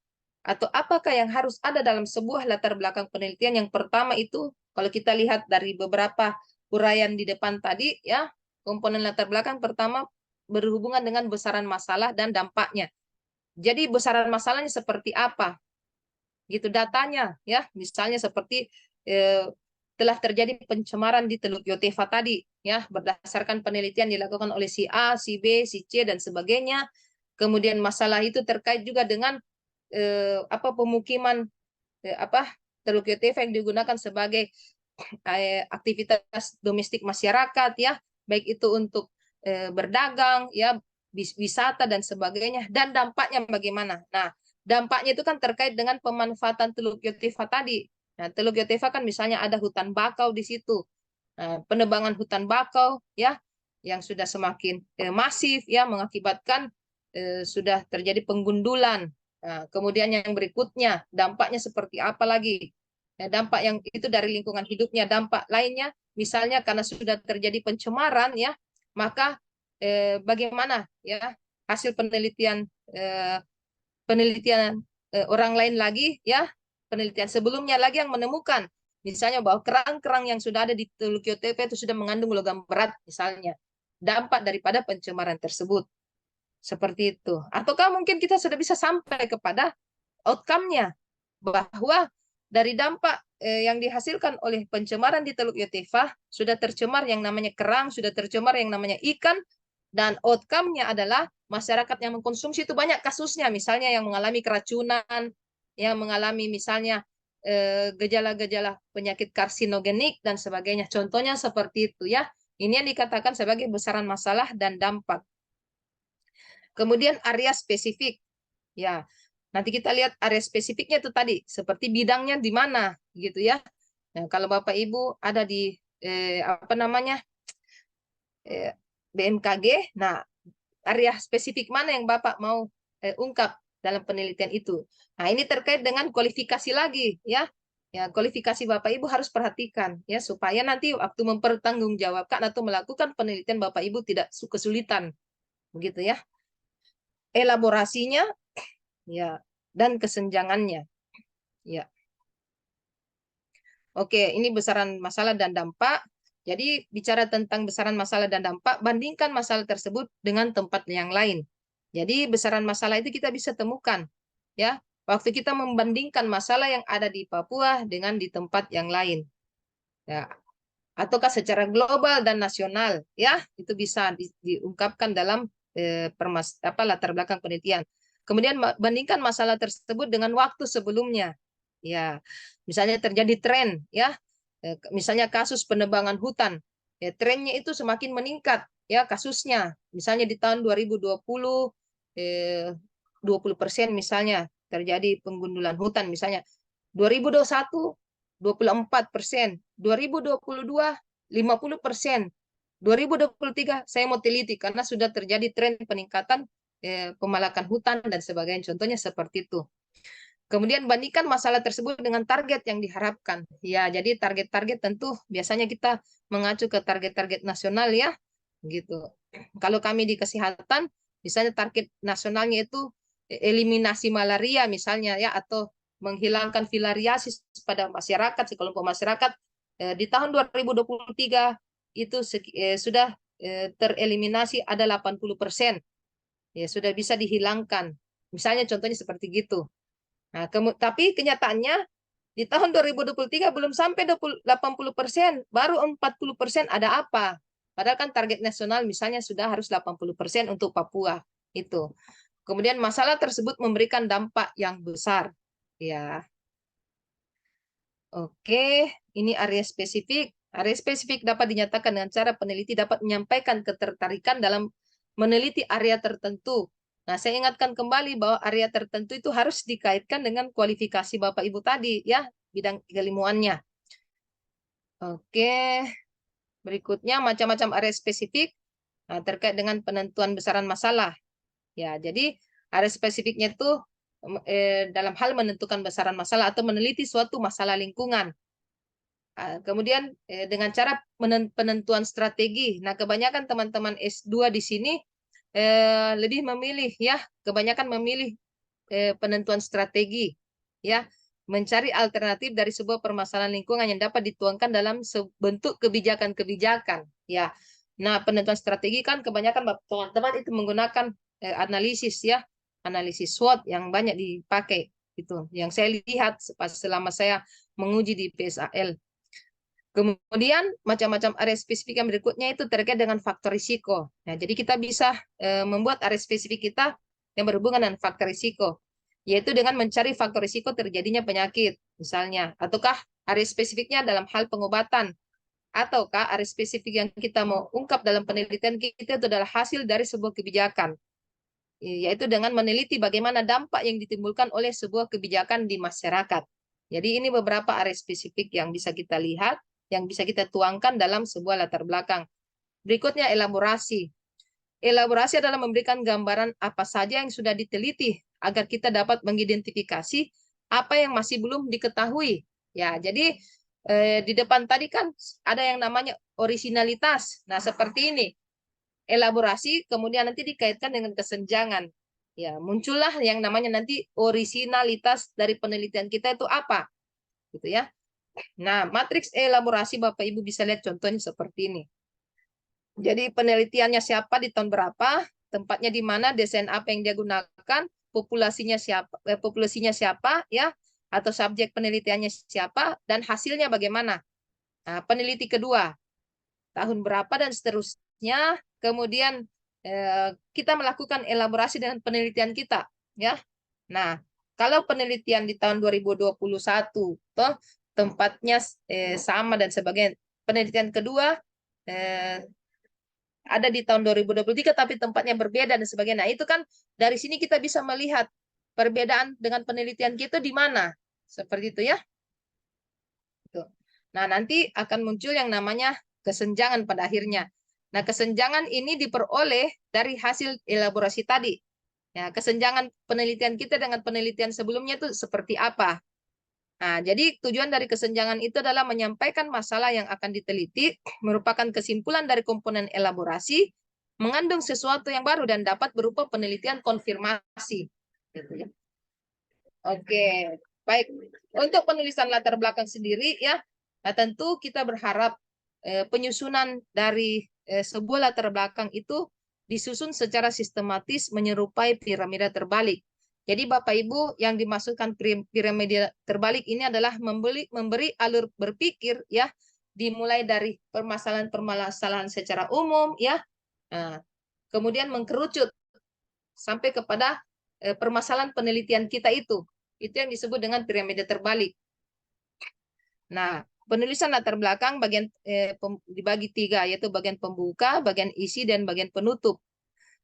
atau apakah yang harus ada dalam sebuah latar belakang penelitian. Yang pertama itu kalau kita lihat dari beberapa uraian di depan tadi ya, komponen latar belakang pertama berhubungan dengan besaran masalah dan dampaknya. Jadi besaran masalahnya seperti apa? Gitu datanya ya, misalnya seperti eh, telah terjadi pencemaran di Teluk Yotefa tadi ya, berdasarkan penelitian dilakukan oleh si A, si B, si C dan sebagainya. Kemudian masalah itu terkait juga dengan pemukiman Teluk Yotefa yang digunakan sebagai aktivitas domestik masyarakat ya, baik itu untuk berdagang ya, wisata dan sebagainya, dan dampaknya bagaimana. Nah, dampaknya itu kan terkait dengan pemanfaatan Teluk Yotefa tadi. Nah, Teluk Yotefa kan misalnya ada hutan bakau di situ. Nah, penebangan hutan bakau ya yang sudah semakin masif ya mengakibatkan sudah terjadi penggundulan. Nah, kemudian yang berikutnya dampaknya seperti apa lagi? Ya, dampak yang itu dari lingkungan hidupnya, dampak lainnya misalnya karena sudah terjadi pencemaran ya, maka bagaimana ya hasil penelitian penelitian orang lain lagi ya, penelitian sebelumnya lagi yang menemukan misalnya bahwa kerang-kerang yang sudah ada di Teluk Yotefa itu sudah mengandung logam berat misalnya, dampak daripada pencemaran tersebut seperti itu. Ataukah mungkin kita sudah bisa sampai kepada outcome-nya bahwa dari dampak yang dihasilkan oleh pencemaran di Teluk Yotefa sudah tercemar yang namanya kerang, sudah tercemar yang namanya ikan, dan outcome-nya adalah masyarakat yang mengkonsumsi itu banyak kasusnya, misalnya yang mengalami keracunan, yang mengalami misalnya gejala-gejala penyakit karsinogenik dan sebagainya. Contohnya seperti itu ya. Ini yang dikatakan sebagai besaran masalah dan dampak. Kemudian area spesifik. Ya, nanti kita lihat area spesifiknya itu tadi, seperti bidangnya di mana, gitu ya. Nah, kalau Bapak Ibu ada di BMKG, nah area spesifik mana yang Bapak mau ungkap dalam penelitian itu. Nah, ini terkait dengan kualifikasi lagi, ya. Ya, kualifikasi Bapak Ibu harus perhatikan ya supaya nanti waktu mempertanggungjawabkan atau melakukan penelitian Bapak Ibu tidak kesulitan, begitu ya. Elaborasinya ya dan kesenjangannya. Ya. Oke, ini besaran masalah dan dampak. Jadi bicara tentang besaran masalah dan dampak, bandingkan masalah tersebut dengan tempat yang lain. Jadi besaran masalah itu kita bisa temukan ya. Waktu kita membandingkan masalah yang ada di Papua dengan di tempat yang lain. Ya, ataukah secara global dan nasional ya, itu bisa diungkapkan dalam latar belakang penelitian. Kemudian bandingkan masalah tersebut dengan waktu sebelumnya. Ya, misalnya terjadi tren ya, misalnya kasus penebangan hutan. Ya, trennya itu semakin meningkat ya kasusnya. Misalnya di tahun 2020 20% misalnya terjadi penggundulan hutan misalnya. 2021 24%, 2022 50%, 2023 saya mau teliti karena sudah terjadi tren peningkatan pemalakan hutan dan sebagainya. Contohnya seperti itu. Kemudian bandingkan masalah tersebut dengan target yang diharapkan. Ya, jadi target-target tentu biasanya kita mengacu ke target-target nasional ya, gitu. Kalau kami di kesehatan, misalnya target nasionalnya itu eliminasi malaria misalnya ya, atau menghilangkan filariasis pada masyarakat, sekelompok masyarakat di tahun 2023 itu sudah tereliminasi ada 80%. Ya, sudah bisa dihilangkan. Misalnya contohnya seperti gitu. Nah, tapi kenyataannya Di tahun 2023 belum sampai 80%, baru 40% ada apa? Padahal kan target nasional misalnya sudah harus 80% untuk Papua itu. Kemudian masalah tersebut memberikan dampak yang besar. Ya, oke. Ini area spesifik. Area spesifik dapat dinyatakan dengan cara peneliti dapat menyampaikan ketertarikan dalam meneliti area tertentu. Nah, saya ingatkan kembali bahwa area tertentu itu harus dikaitkan dengan kualifikasi Bapak Ibu tadi, ya, bidang keilmuannya. Oke, berikutnya macam-macam area spesifik terkait dengan penentuan besaran masalah. Ya, jadi area spesifiknya itu dalam hal menentukan besaran masalah atau meneliti suatu masalah lingkungan. Kemudian dengan cara penentuan strategi. Nah, kebanyakan teman-teman S2 di sini lebih memilih, ya, kebanyakan memilih penentuan strategi, ya, mencari alternatif dari sebuah permasalahan lingkungan yang dapat dituangkan dalam bentuk kebijakan-kebijakan, ya. Nah, penentuan strategi kan kebanyakan teman-teman itu menggunakan analisis, ya, analisis SWOT yang banyak dipakai itu, yang saya lihat selama saya menguji di PSAL. Kemudian macam-macam area spesifik yang berikutnya itu terkait dengan faktor risiko. Nah, jadi kita bisa membuat area spesifik kita yang berhubungan dengan faktor risiko, yaitu dengan mencari faktor risiko terjadinya penyakit, misalnya, ataukah area spesifiknya dalam hal pengobatan, ataukah area spesifik yang kita mau ungkap dalam penelitian kita itu adalah hasil dari sebuah kebijakan, yaitu dengan meneliti bagaimana dampak yang ditimbulkan oleh sebuah kebijakan di masyarakat. Jadi ini beberapa area spesifik yang bisa kita lihat, yang bisa kita tuangkan dalam sebuah latar belakang. Berikutnya elaborasi. Elaborasi adalah memberikan gambaran apa saja yang sudah diteliti agar kita dapat mengidentifikasi apa yang masih belum diketahui. Ya, jadi di depan tadi kan ada yang namanya originalitas. Nah, seperti ini. Elaborasi kemudian nanti dikaitkan dengan kesenjangan. Ya, muncullah yang namanya nanti originalitas dari penelitian kita itu apa? Gitu ya. Nah, matriks elaborasi Bapak Ibu bisa lihat contohnya seperti ini. Jadi penelitiannya siapa di tahun berapa, tempatnya di mana, desain apa yang dia gunakan, populasinya siapa, ya, atau subjek penelitiannya siapa, dan hasilnya bagaimana. Nah, peneliti kedua, tahun berapa dan seterusnya. Kemudian kita melakukan elaborasi dengan penelitian kita, ya. Nah, kalau penelitian di tahun 2021, toh tempatnya sama dan sebagainya. Penelitian kedua ada di tahun 2023 tapi tempatnya berbeda dan sebagainya. Nah, itu kan dari sini kita bisa melihat perbedaan dengan penelitian kita di mana. Seperti itu, ya. Nah, nanti akan muncul yang namanya kesenjangan pada akhirnya. Nah, kesenjangan ini diperoleh dari hasil elaborasi tadi. Ya, kesenjangan penelitian kita dengan penelitian sebelumnya itu seperti apa? Nah, jadi tujuan dari kesenjangan itu adalah menyampaikan masalah yang akan diteliti, merupakan kesimpulan dari komponen elaborasi, mengandung sesuatu yang baru dan dapat berupa penelitian konfirmasi. Gitu ya. Oke, baik. Untuk penulisan latar belakang sendiri, ya, nah tentu kita berharap penyusunan dari sebuah latar belakang itu disusun secara sistematis menyerupai piramida terbalik. Jadi Bapak Ibu yang dimaksudkan piramida terbalik ini adalah memberi alur berpikir, ya, dimulai dari permasalahan-permasalahan secara umum, ya, nah, kemudian mengkerucut sampai kepada permasalahan penelitian kita itu. Itu yang disebut dengan piramida terbalik. Nah, penulisan latar belakang bagian dibagi tiga, yaitu bagian pembuka, bagian isi, dan bagian penutup.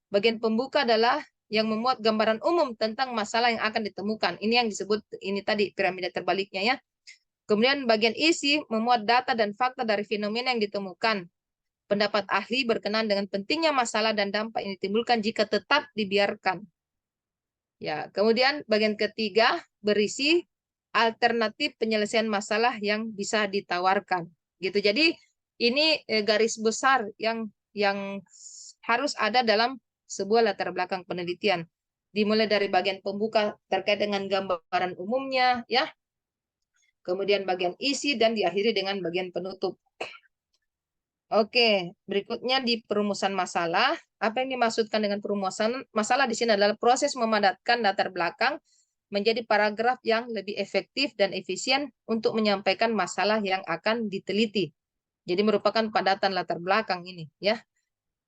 Bagian pembuka adalah yang memuat gambaran umum tentang masalah yang akan ditemukan. Ini yang disebut ini tadi piramida terbaliknya, ya. Kemudian bagian isi memuat data dan fakta dari fenomena yang ditemukan. Pendapat ahli berkenaan dengan pentingnya masalah dan dampak yang ditimbulkan jika tetap dibiarkan. Ya, kemudian bagian ketiga berisi alternatif penyelesaian masalah yang bisa ditawarkan. Gitu. Jadi ini garis besar yang harus ada dalam sebuah latar belakang penelitian. Dimulai dari bagian pembuka terkait dengan gambaran umumnya, ya. Kemudian bagian isi dan diakhiri dengan bagian penutup. Oke, berikutnya di perumusan masalah. Apa yang dimaksudkan dengan perumusan masalah di sini adalah proses memadatkan latar belakang menjadi paragraf yang lebih efektif dan efisien untuk menyampaikan masalah yang akan diteliti. Jadi merupakan padatan latar belakang ini, ya.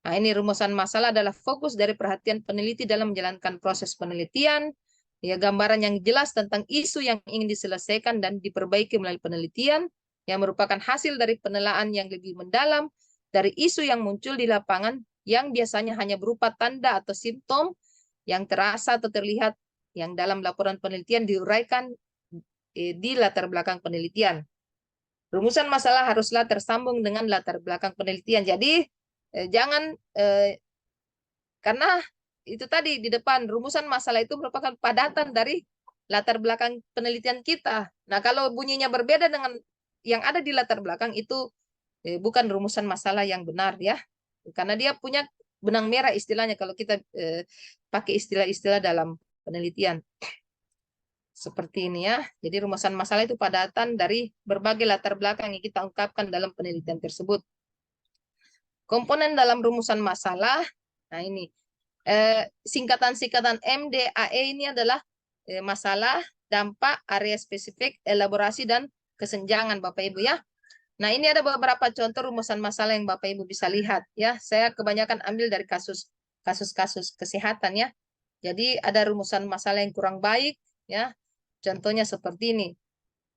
Nah, ini rumusan masalah adalah fokus dari perhatian peneliti dalam menjalankan proses penelitian, ya, gambaran yang jelas tentang isu yang ingin diselesaikan dan diperbaiki melalui penelitian, yang merupakan hasil dari penelaahan yang lebih mendalam dari isu yang muncul di lapangan, yang biasanya hanya berupa tanda atau simptom yang terasa atau terlihat, yang dalam laporan penelitian diuraikan di latar belakang penelitian. Rumusan masalah haruslah tersambung dengan latar belakang penelitian. Jadi jangan karena itu tadi di depan rumusan masalah itu merupakan padatan dari latar belakang penelitian kita. Nah, kalau bunyinya berbeda dengan yang ada di latar belakang itu bukan rumusan masalah yang benar, ya. Karena dia punya benang merah istilahnya kalau kita pakai istilah-istilah dalam penelitian. Seperti ini, ya. Jadi rumusan masalah itu padatan dari berbagai latar belakang yang kita ungkapkan dalam penelitian tersebut. Komponen dalam rumusan masalah, nah ini singkatan-singkatan MDAE ini adalah masalah, dampak, area spesifik, elaborasi, dan kesenjangan, Bapak Ibu, ya. Nah, ini ada beberapa contoh rumusan masalah yang Bapak Ibu bisa lihat, ya. Saya kebanyakan ambil dari kasus-kasus kesehatan, ya. Jadi ada rumusan masalah yang kurang baik, ya. Contohnya seperti ini.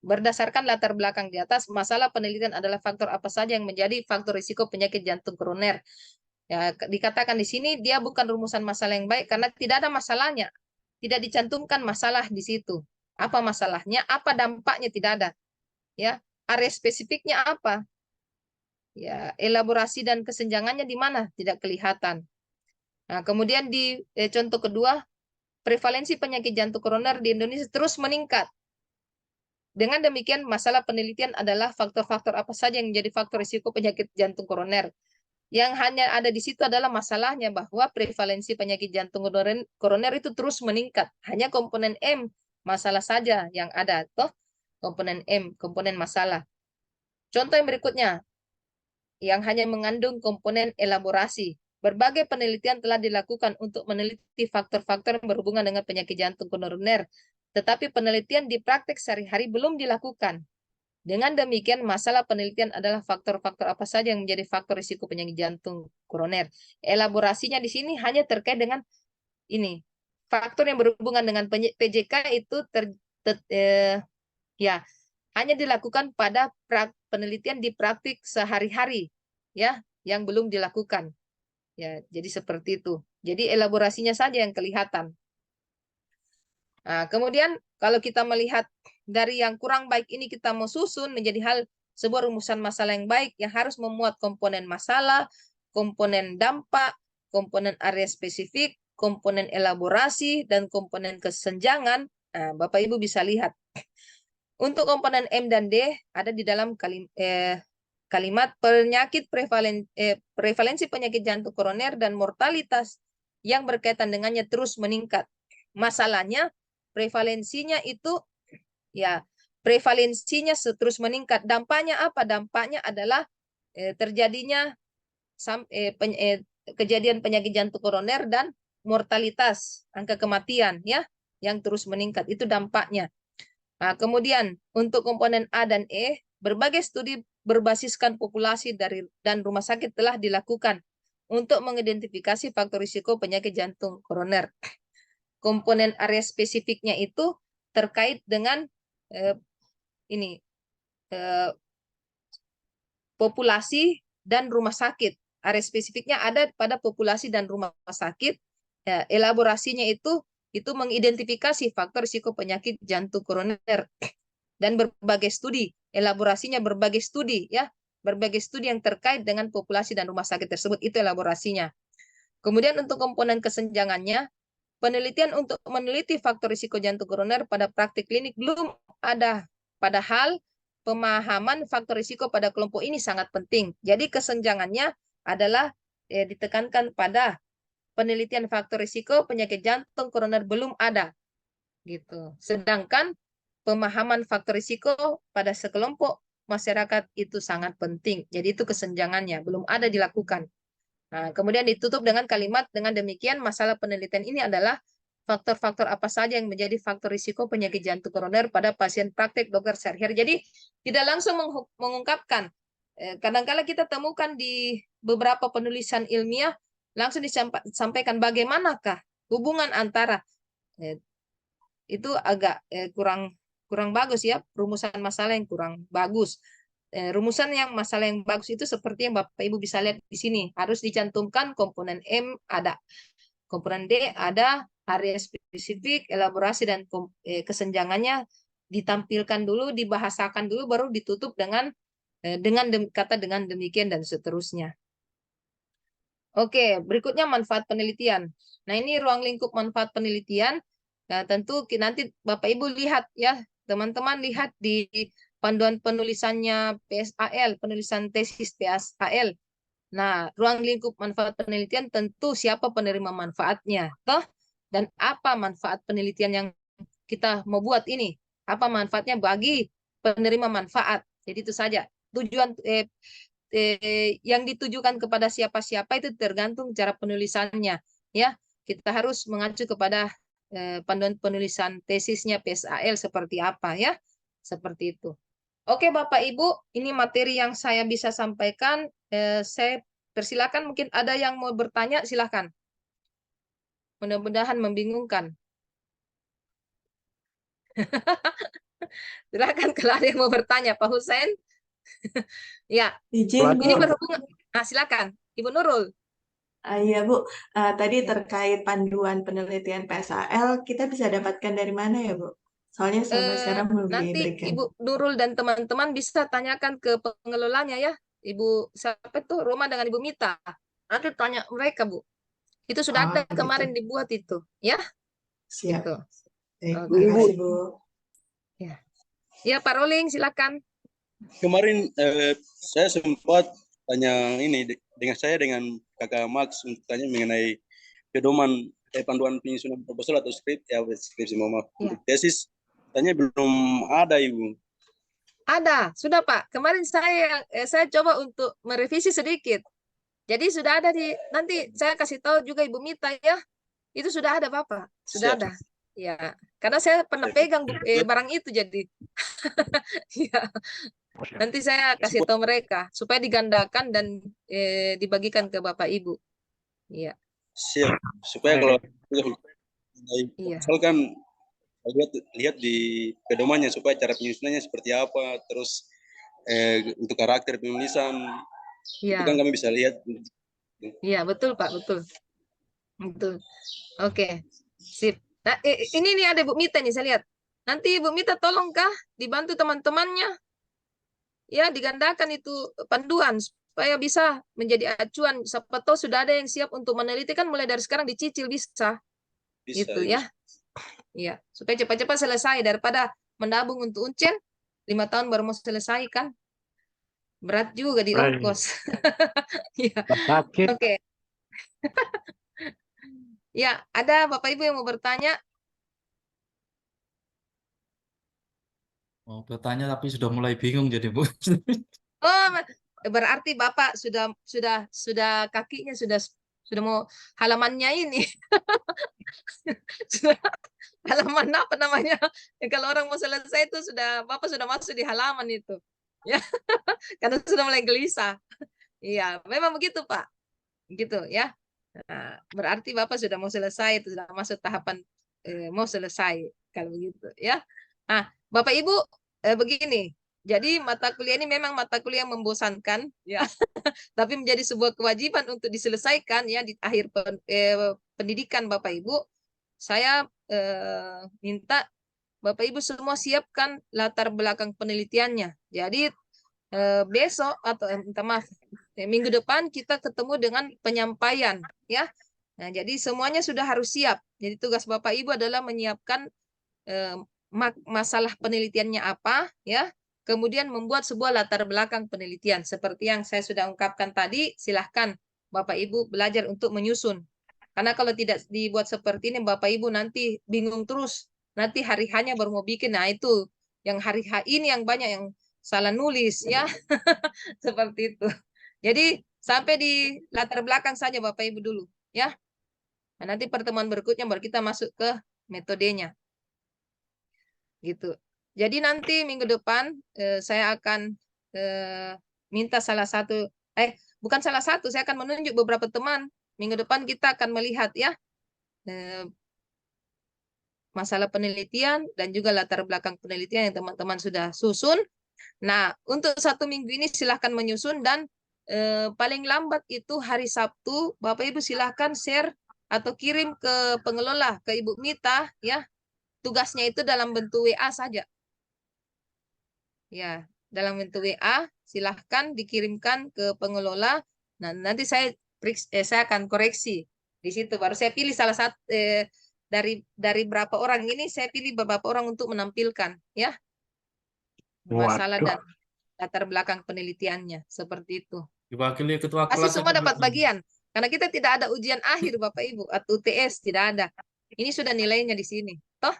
Berdasarkan latar belakang di atas, masalah penelitian adalah faktor apa saja yang menjadi faktor risiko penyakit jantung koroner. Ya, dikatakan di sini dia bukan rumusan masalah yang baik karena tidak ada masalahnya. Tidak dicantumkan masalah di situ. Apa masalahnya? Apa dampaknya? Tidak ada. Ya, area spesifiknya apa? Ya, elaborasi dan kesenjangannya di mana? Tidak kelihatan. Nah, kemudian di contoh kedua, prevalensi penyakit jantung koroner di Indonesia terus meningkat. Dengan demikian, masalah penelitian adalah faktor-faktor apa saja yang menjadi faktor risiko penyakit jantung koroner. Yang hanya ada di situ adalah masalahnya bahwa prevalensi penyakit jantung koroner itu terus meningkat. Hanya komponen M masalah saja yang ada, toh komponen M, komponen masalah. Contoh yang berikutnya, yang hanya mengandung komponen elaborasi. Berbagai penelitian telah dilakukan untuk meneliti faktor-faktor yang berhubungan dengan penyakit jantung koroner, tetapi penelitian di praktek sehari-hari belum dilakukan. Dengan demikian, masalah penelitian adalah faktor-faktor apa saja yang menjadi faktor risiko penyakit jantung koroner. Elaborasinya di sini hanya terkait dengan ini. Faktor yang berhubungan dengan PJK itu ya hanya dilakukan pada penelitian di praktik sehari-hari, ya, yang belum dilakukan. Ya, jadi seperti itu. Jadi elaborasinya saja yang kelihatan. Nah, kemudian kalau kita melihat dari yang kurang baik ini kita mau susun menjadi hal sebuah rumusan masalah yang baik yang harus memuat komponen masalah, komponen dampak, komponen area spesifik, komponen elaborasi, dan komponen kesenjangan. Nah, Bapak Ibu bisa lihat. Untuk komponen M dan D ada di dalam kalimat penyakit prevalensi penyakit jantung koroner dan mortalitas yang berkaitan dengannya terus meningkat. Masalahnya prevalensinya itu ya prevalensinya terus meningkat. Dampaknya apa? Dampaknya adalah terjadinya kejadian penyakit jantung koroner dan mortalitas, angka kematian, ya, yang terus meningkat. Itu dampaknya. Nah, kemudian untuk komponen A dan E, berbagai studi berbasiskan populasi dan rumah sakit telah dilakukan untuk mengidentifikasi faktor risiko penyakit jantung koroner. Komponen area spesifiknya itu terkait dengan ini populasi dan rumah sakit. Area spesifiknya ada pada populasi dan rumah sakit. Ya, elaborasinya itu mengidentifikasi faktor risiko penyakit jantung koroner dan berbagai studi. Elaborasinya berbagai studi, ya, berbagai studi yang terkait dengan populasi dan rumah sakit tersebut, itu elaborasinya. Kemudian untuk komponen kesenjangannya, penelitian untuk meneliti faktor risiko jantung koroner pada praktik klinik belum ada. Padahal pemahaman faktor risiko pada kelompok ini sangat penting. Jadi kesenjangannya adalah ditekankan pada penelitian faktor risiko penyakit jantung koroner belum ada. Gitu. Sedangkan pemahaman faktor risiko pada sekelompok masyarakat itu sangat penting. Jadi itu kesenjangannya belum ada dilakukan. Nah, kemudian ditutup dengan kalimat dengan demikian masalah penelitian ini adalah faktor-faktor apa saja yang menjadi faktor risiko penyakit jantung koroner pada pasien praktek dokter sehari-hari. Jadi tidak langsung mengungkapkan. Kadang-kala kita temukan di beberapa penulisan ilmiah langsung disampaikan bagaimanakah hubungan antara itu agak kurang bagus ya, rumusan masalah yang kurang bagus. Rumusan yang masalah yang bagus itu seperti yang Bapak Ibu bisa lihat di sini, harus dicantumkan komponen M ada, komponen D ada, area spesifik, elaborasi dan kesenjangannya ditampilkan dulu, dibahasakan dulu, baru ditutup dengan kata dengan demikian dan seterusnya. Oke, berikutnya manfaat penelitian. Nah, ini ruang lingkup manfaat penelitian. Nah, tentu nanti Bapak Ibu lihat ya, teman-teman lihat di panduan penulisannya PSAL, penulisan tesis PSAL. Nah, ruang lingkup manfaat penelitian tentu siapa penerima manfaatnya, toh? Dan apa manfaat penelitian yang kita mau buat ini? Apa manfaatnya bagi penerima manfaat? Jadi itu saja. Tujuan yang ditujukan kepada siapa-siapa itu tergantung cara penulisannya, ya. Kita harus mengacu kepada panduan penulisan tesisnya PSAL seperti apa ya, seperti itu. Oke Bapak Ibu, ini materi yang saya bisa sampaikan. Saya persilakan, mungkin ada yang mau bertanya, silakan. Mudah-mudahan membingungkan. Silakan kalau ada yang mau bertanya, Pak Hussein. Ya, Izin, ini Bu. berhubungan. Nah, silakan, Ibu Nurul. Iya, Bu. Tadi Ya. terkait panduan penelitian PSAL, kita bisa dapatkan dari mana ya, Bu? Soalnya sampai sekarang belum Nanti diberikan. Ibu Nurul dan teman-teman bisa tanyakan ke pengelolanya ya. Ibu siapa tuh, Roma dengan Ibu Mita. Nanti tanya mereka, Bu. Itu sudah Oh, ada gitu. kemarin dibuat itu, ya. Siap. Itu. Baik, Oke. makasih, Bu. Ya. Ya, Pak Roling, silakan. Kemarin saya sempat tanya ini dengan kakak Max untuk tanya mengenai pedoman panduan penyusunan proposal atau skripsi mama untuk tesis. Tanya belum ada Ibu. Ada, sudah Pak. Kemarin saya coba untuk merevisi sedikit. Jadi sudah ada nanti saya kasih tahu juga Ibu Mita ya. Itu sudah ada Bapak, sudah Siap. ada. Ya, karena saya pernah pegang barang itu jadi. Ya. Nanti saya kasih tahu mereka supaya digandakan dan dibagikan ke Bapak Ibu. Iya. Siap. Supaya kalau Iya. misalkan lihat di pedomannya supaya cara penyusunannya seperti apa, terus untuk karakter penulisan itu kan Iya. kami bisa lihat. Iya, betul Pak, betul. Betul. Oke. Sip. Nah, ini nih ada Bu Mita nih saya lihat. Nanti Bu Mita tolongkah dibantu teman-temannya ya digandakan itu panduan supaya bisa menjadi acuan. Siapa tahu sudah ada yang siap untuk meneliti, kan mulai dari sekarang dicicil bisa. Gitu Ibu. ya. Iya, supaya cepat-cepat selesai daripada menabung untuk uncen 5 tahun baru mau selesai kan. Berat juga di ongkos. Iya. Oke. Ya, ada Bapak Ibu yang mau bertanya? Mau bertanya tapi sudah mulai bingung jadi Bu. Oh, berarti Bapak sudah kakinya sudah mau halamannya ini. Sudah halaman apa namanya? Ya, kalau orang mau selesai itu Bapak sudah masuk di halaman itu. Ya, karena sudah mulai gelisah. Iya, memang begitu, Pak. Gitu ya. Nah, berarti Bapak sudah mau selesai, itu sudah masuk tahapan mau selesai kalau begitu ya. Nah, Bapak Ibu begini. Jadi mata kuliah ini memang mata kuliah yang membosankan ya, tapi menjadi sebuah kewajiban untuk diselesaikan ya di akhir pendidikan Bapak Ibu. Saya minta Bapak Ibu semua siapkan latar belakang penelitiannya. Jadi besok atau minta maaf minggu depan kita ketemu dengan penyampaian ya. Nah, jadi semuanya sudah harus siap. Jadi tugas Bapak Ibu adalah menyiapkan masalah penelitiannya apa ya. Kemudian membuat sebuah latar belakang penelitian seperti yang saya sudah ungkapkan tadi. Silahkan Bapak Ibu belajar untuk menyusun. Karena kalau tidak dibuat seperti ini Bapak Ibu nanti bingung terus. Nanti hari hanya baru mau bikin. Nah, itu yang hari ini yang banyak yang salah nulis ya. Seperti itu. Jadi sampai di latar belakang saja Bapak Ibu dulu ya. Nah, nanti pertemuan berikutnya baru kita masuk ke metodenya. Gitu. Jadi nanti minggu depan saya akan minta bukan salah satu, saya akan menunjuk beberapa teman. Minggu depan kita akan melihat ya masalah penelitian dan juga latar belakang penelitian yang teman-teman sudah susun. Nah, untuk 1 minggu ini silahkan menyusun dan paling lambat itu hari Sabtu, Bapak Ibu silahkan share atau kirim ke pengelola, ke Ibu Mita, ya. Tugasnya itu dalam bentuk WA saja. Ya, dalam bentuk WA, silahkan dikirimkan ke pengelola. Nah, nanti saya akan koreksi di situ. Baru saya pilih salah satu dari berapa orang ini, saya pilih beberapa orang untuk menampilkan, ya, masalah dan latar belakang penelitiannya seperti itu. Diwakili ketua Pasti kelas semua atau dapat belum? bagian. Karena kita tidak ada ujian akhir Bapak Ibu atau UTS tidak ada. Ini sudah nilainya di sini. Toh?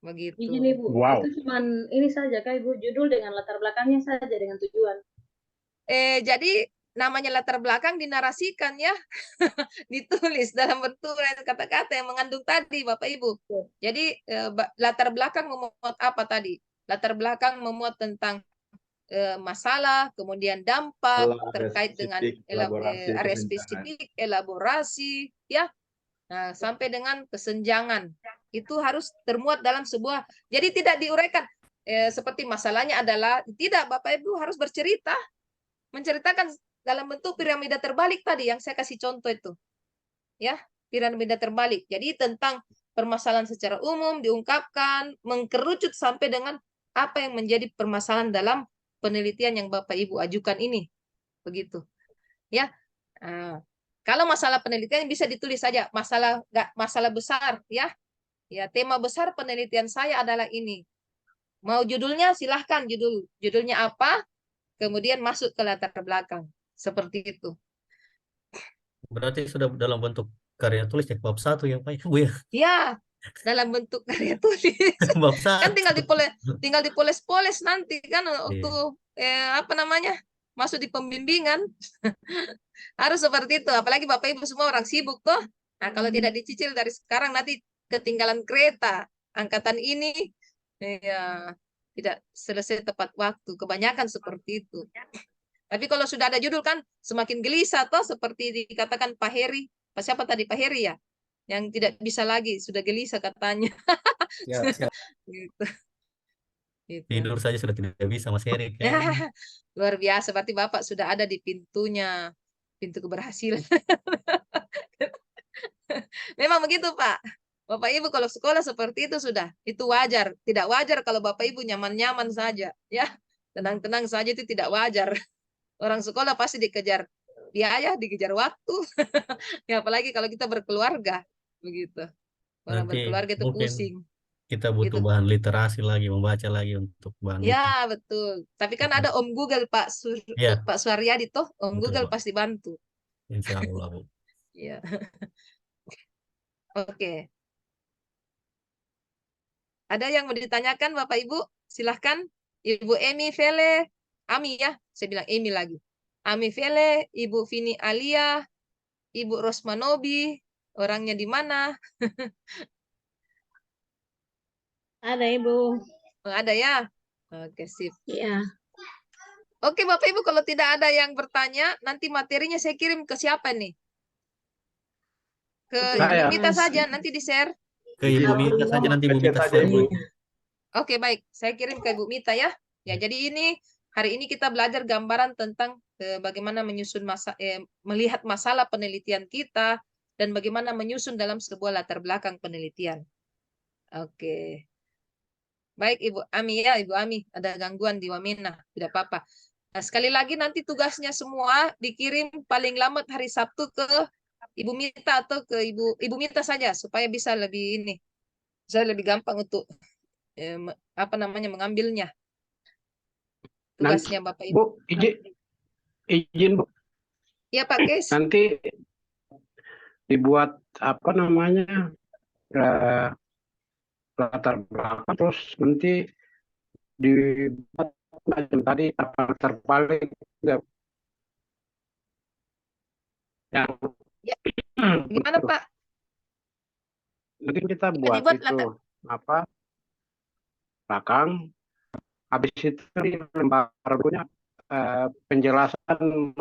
Begitu. Izin Ibu, itu cuman ini saja Kak Ibu, judul dengan latar belakangnya saja dengan tujuan. Jadi namanya latar belakang dinarasikan ya. Ditulis dalam bentuk kata-kata yang mengandung tadi Bapak Ibu. Jadi latar belakang memuat apa tadi? Latar belakang memuat tentang masalah, kemudian dampak terkait dengan area spesifik, elaborasi, ya. Nah, sampai dengan kesenjangan. Itu harus termuat dalam sebuah, jadi tidak diuraikan. Seperti masalahnya adalah, tidak Bapak Ibu harus bercerita, menceritakan dalam bentuk piramida terbalik tadi yang saya kasih contoh itu. Ya, piramida terbalik. Jadi tentang permasalahan secara umum diungkapkan, mengkerucut sampai dengan apa yang menjadi permasalahan dalam penelitian yang Bapak Ibu ajukan ini. Begitu. Ya. Kalau masalah penelitian bisa ditulis saja, masalah besar ya. Ya, tema besar penelitian saya adalah ini. Mau judulnya silahkan judulnya apa, kemudian masuk ke latar belakang. Seperti itu. Berarti sudah dalam bentuk karya tulis ya, bab 1 ya Pak Ibu ya. Ya, dalam bentuk karya tulis. Bab Kan 1. tinggal dipoles-poles nanti kan waktu masuk di pembimbingan. Harus seperti itu. Apalagi Bapak Ibu semua orang sibuk toh. Nah, kalau tidak dicicil dari sekarang nanti ketinggalan kereta. Angkatan ini ya tidak selesai tepat waktu. Kebanyakan seperti itu. Tapi kalau sudah ada judul kan semakin gelisah toh, seperti dikatakan Pak Heri. Siapa tadi Pak Heri ya? Yang tidak bisa lagi, sudah gelisah katanya. Siap. Gitu. Gitu. Tidur saja sudah tidak bisa Mas Heri kan. Luar biasa, berarti Bapak sudah ada di pintu keberhasilan. Memang begitu Pak. Bapak Ibu kalau sekolah seperti itu wajar. Tidak wajar kalau Bapak Ibu nyaman-nyaman saja, ya. Tenang-tenang saja itu tidak wajar. Orang sekolah pasti dikejar biaya, dikejar waktu. Ya, apalagi kalau kita berkeluarga, begitu. Orang Nanti berkeluarga itu mungkin pusing. kita butuh Gitu. bahan literasi lagi, membaca lagi untuk bahan itu. Ya, betul. Tapi kan ada Om Google Pak Ya. Pak Suaryadi toh, Om Betul, Google Pak. pasti bantu. Insya Allah, Bu. Ya. Oke. Ada yang mau ditanyakan Bapak Ibu? Silahkan. Ibu Emi Vele, Ami ya, saya bilang Emi lagi. Ami Vele, Ibu Vini Alia, Ibu Rosmanobi, orangnya di mana? Ada Ibu. Ada ya? Oke, sip. Iya. Oke, Bapak Ibu, kalau tidak ada yang bertanya, nanti materinya saya kirim ke siapa nih? Ke Ibu Mita saja, nanti di-share. Ke Ibu Mita saja, nanti Ibu Mita share. Oke, baik. Saya kirim ke Ibu Mita ya. Ya, jadi hari ini kita belajar gambaran tentang bagaimana menyusun melihat masalah penelitian kita dan bagaimana menyusun dalam sebuah latar belakang penelitian. Oke. Baik, Ibu Ami ya, Ibu Ami. Ada gangguan di Wamena, tidak apa-apa. Nah, sekali lagi nanti tugasnya semua dikirim paling lambat hari Sabtu ke Ibu Mita atau ke Ibu Mita saja supaya bisa lebih gampang untuk mengambilnya. Tugasnya Bapak Ibu. Bu, izin Bu. Ya Pak Kes. Nanti dibuat latar belakang, terus nanti dibuat macam tadi terbalik yang Ya. Gimana Pak? nanti kita Ya, buat dibuat itu latar. apa belakang, habis itu di lembar punya penjelasan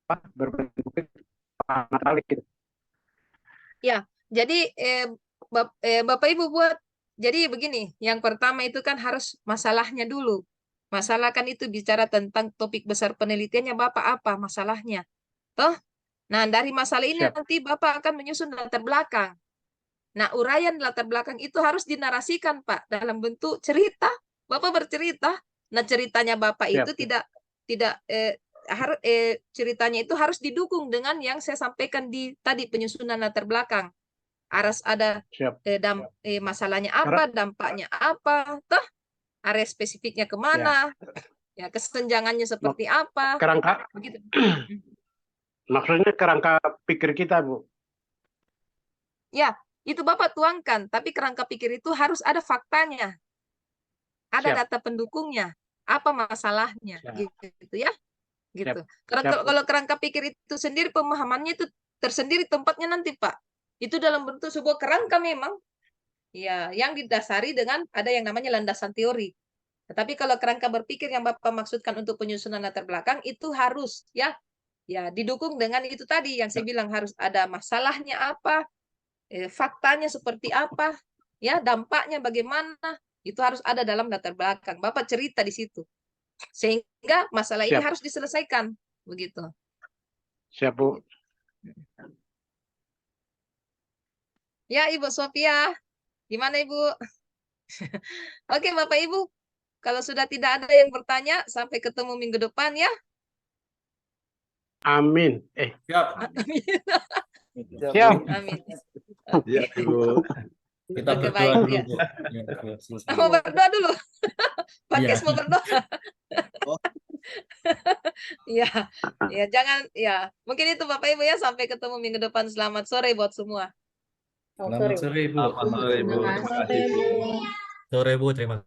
apa berbentuk metalik gitu. Ya, jadi Bapak Ibu buat. Jadi begini, yang pertama itu kan harus masalahnya dulu. Masalah kan itu bicara tentang topik besar penelitiannya Bapak apa masalahnya. Toh? Nah, dari masalah ini Siap. nanti Bapak akan menyusun latar belakang. Nah, uraian latar belakang itu harus dinarasikan, Pak, dalam bentuk cerita. Bapak bercerita. Nah, ceritanya Bapak Siap. itu tidak harus ceritanya itu harus didukung dengan yang saya sampaikan di tadi penyusunan latar belakang. Harus ada Siap. masalahnya apa, dampaknya apa, toh area spesifiknya kemana, ya kesenjangannya seperti apa, Kerangka begitu. maksudnya kerangka pikir kita, Bu. Ya, itu Bapak tuangkan, tapi kerangka pikir itu harus ada faktanya, ada Siap. data pendukungnya, apa masalahnya, Siap. gitu ya, gitu. Siap, Bu. Kalau kerangka pikir itu sendiri pemahamannya itu tersendiri tempatnya nanti, Pak. Itu dalam bentuk sebuah kerangka memang, ya, yang didasari dengan ada yang namanya landasan teori. Tetapi kalau kerangka berpikir yang Bapak maksudkan untuk penyusunan latar belakang itu harus ya didukung dengan itu tadi yang saya bilang harus ada masalahnya apa, faktanya seperti apa, ya dampaknya bagaimana, itu harus ada dalam latar belakang. Bapak cerita di situ. Sehingga masalah ini Siap. harus diselesaikan, begitu. Siap, Bu. Ya, Ibu Sofia. Gimana, Ibu? Oke, Bapak Ibu. Kalau sudah tidak ada yang bertanya, sampai ketemu minggu depan ya. Amin. Siap. Amin. Siap. Amin. Ya, Ibu. Kita Oke, berdoa baik, dulu, ya. Bu. Ya, selesai. Mau berdoa dulu. Podcast Iya. mau berdoa. Ya, ya jangan ya. Mungkin itu Bapak Ibu ya, sampai ketemu minggu depan. Selamat sore buat semua. Oh, Selamat sorry. sore, Bu. Selamat sore, Ibu. Terima Terima kasih, kasih, Bu. Bu. Sore, Bu. Terima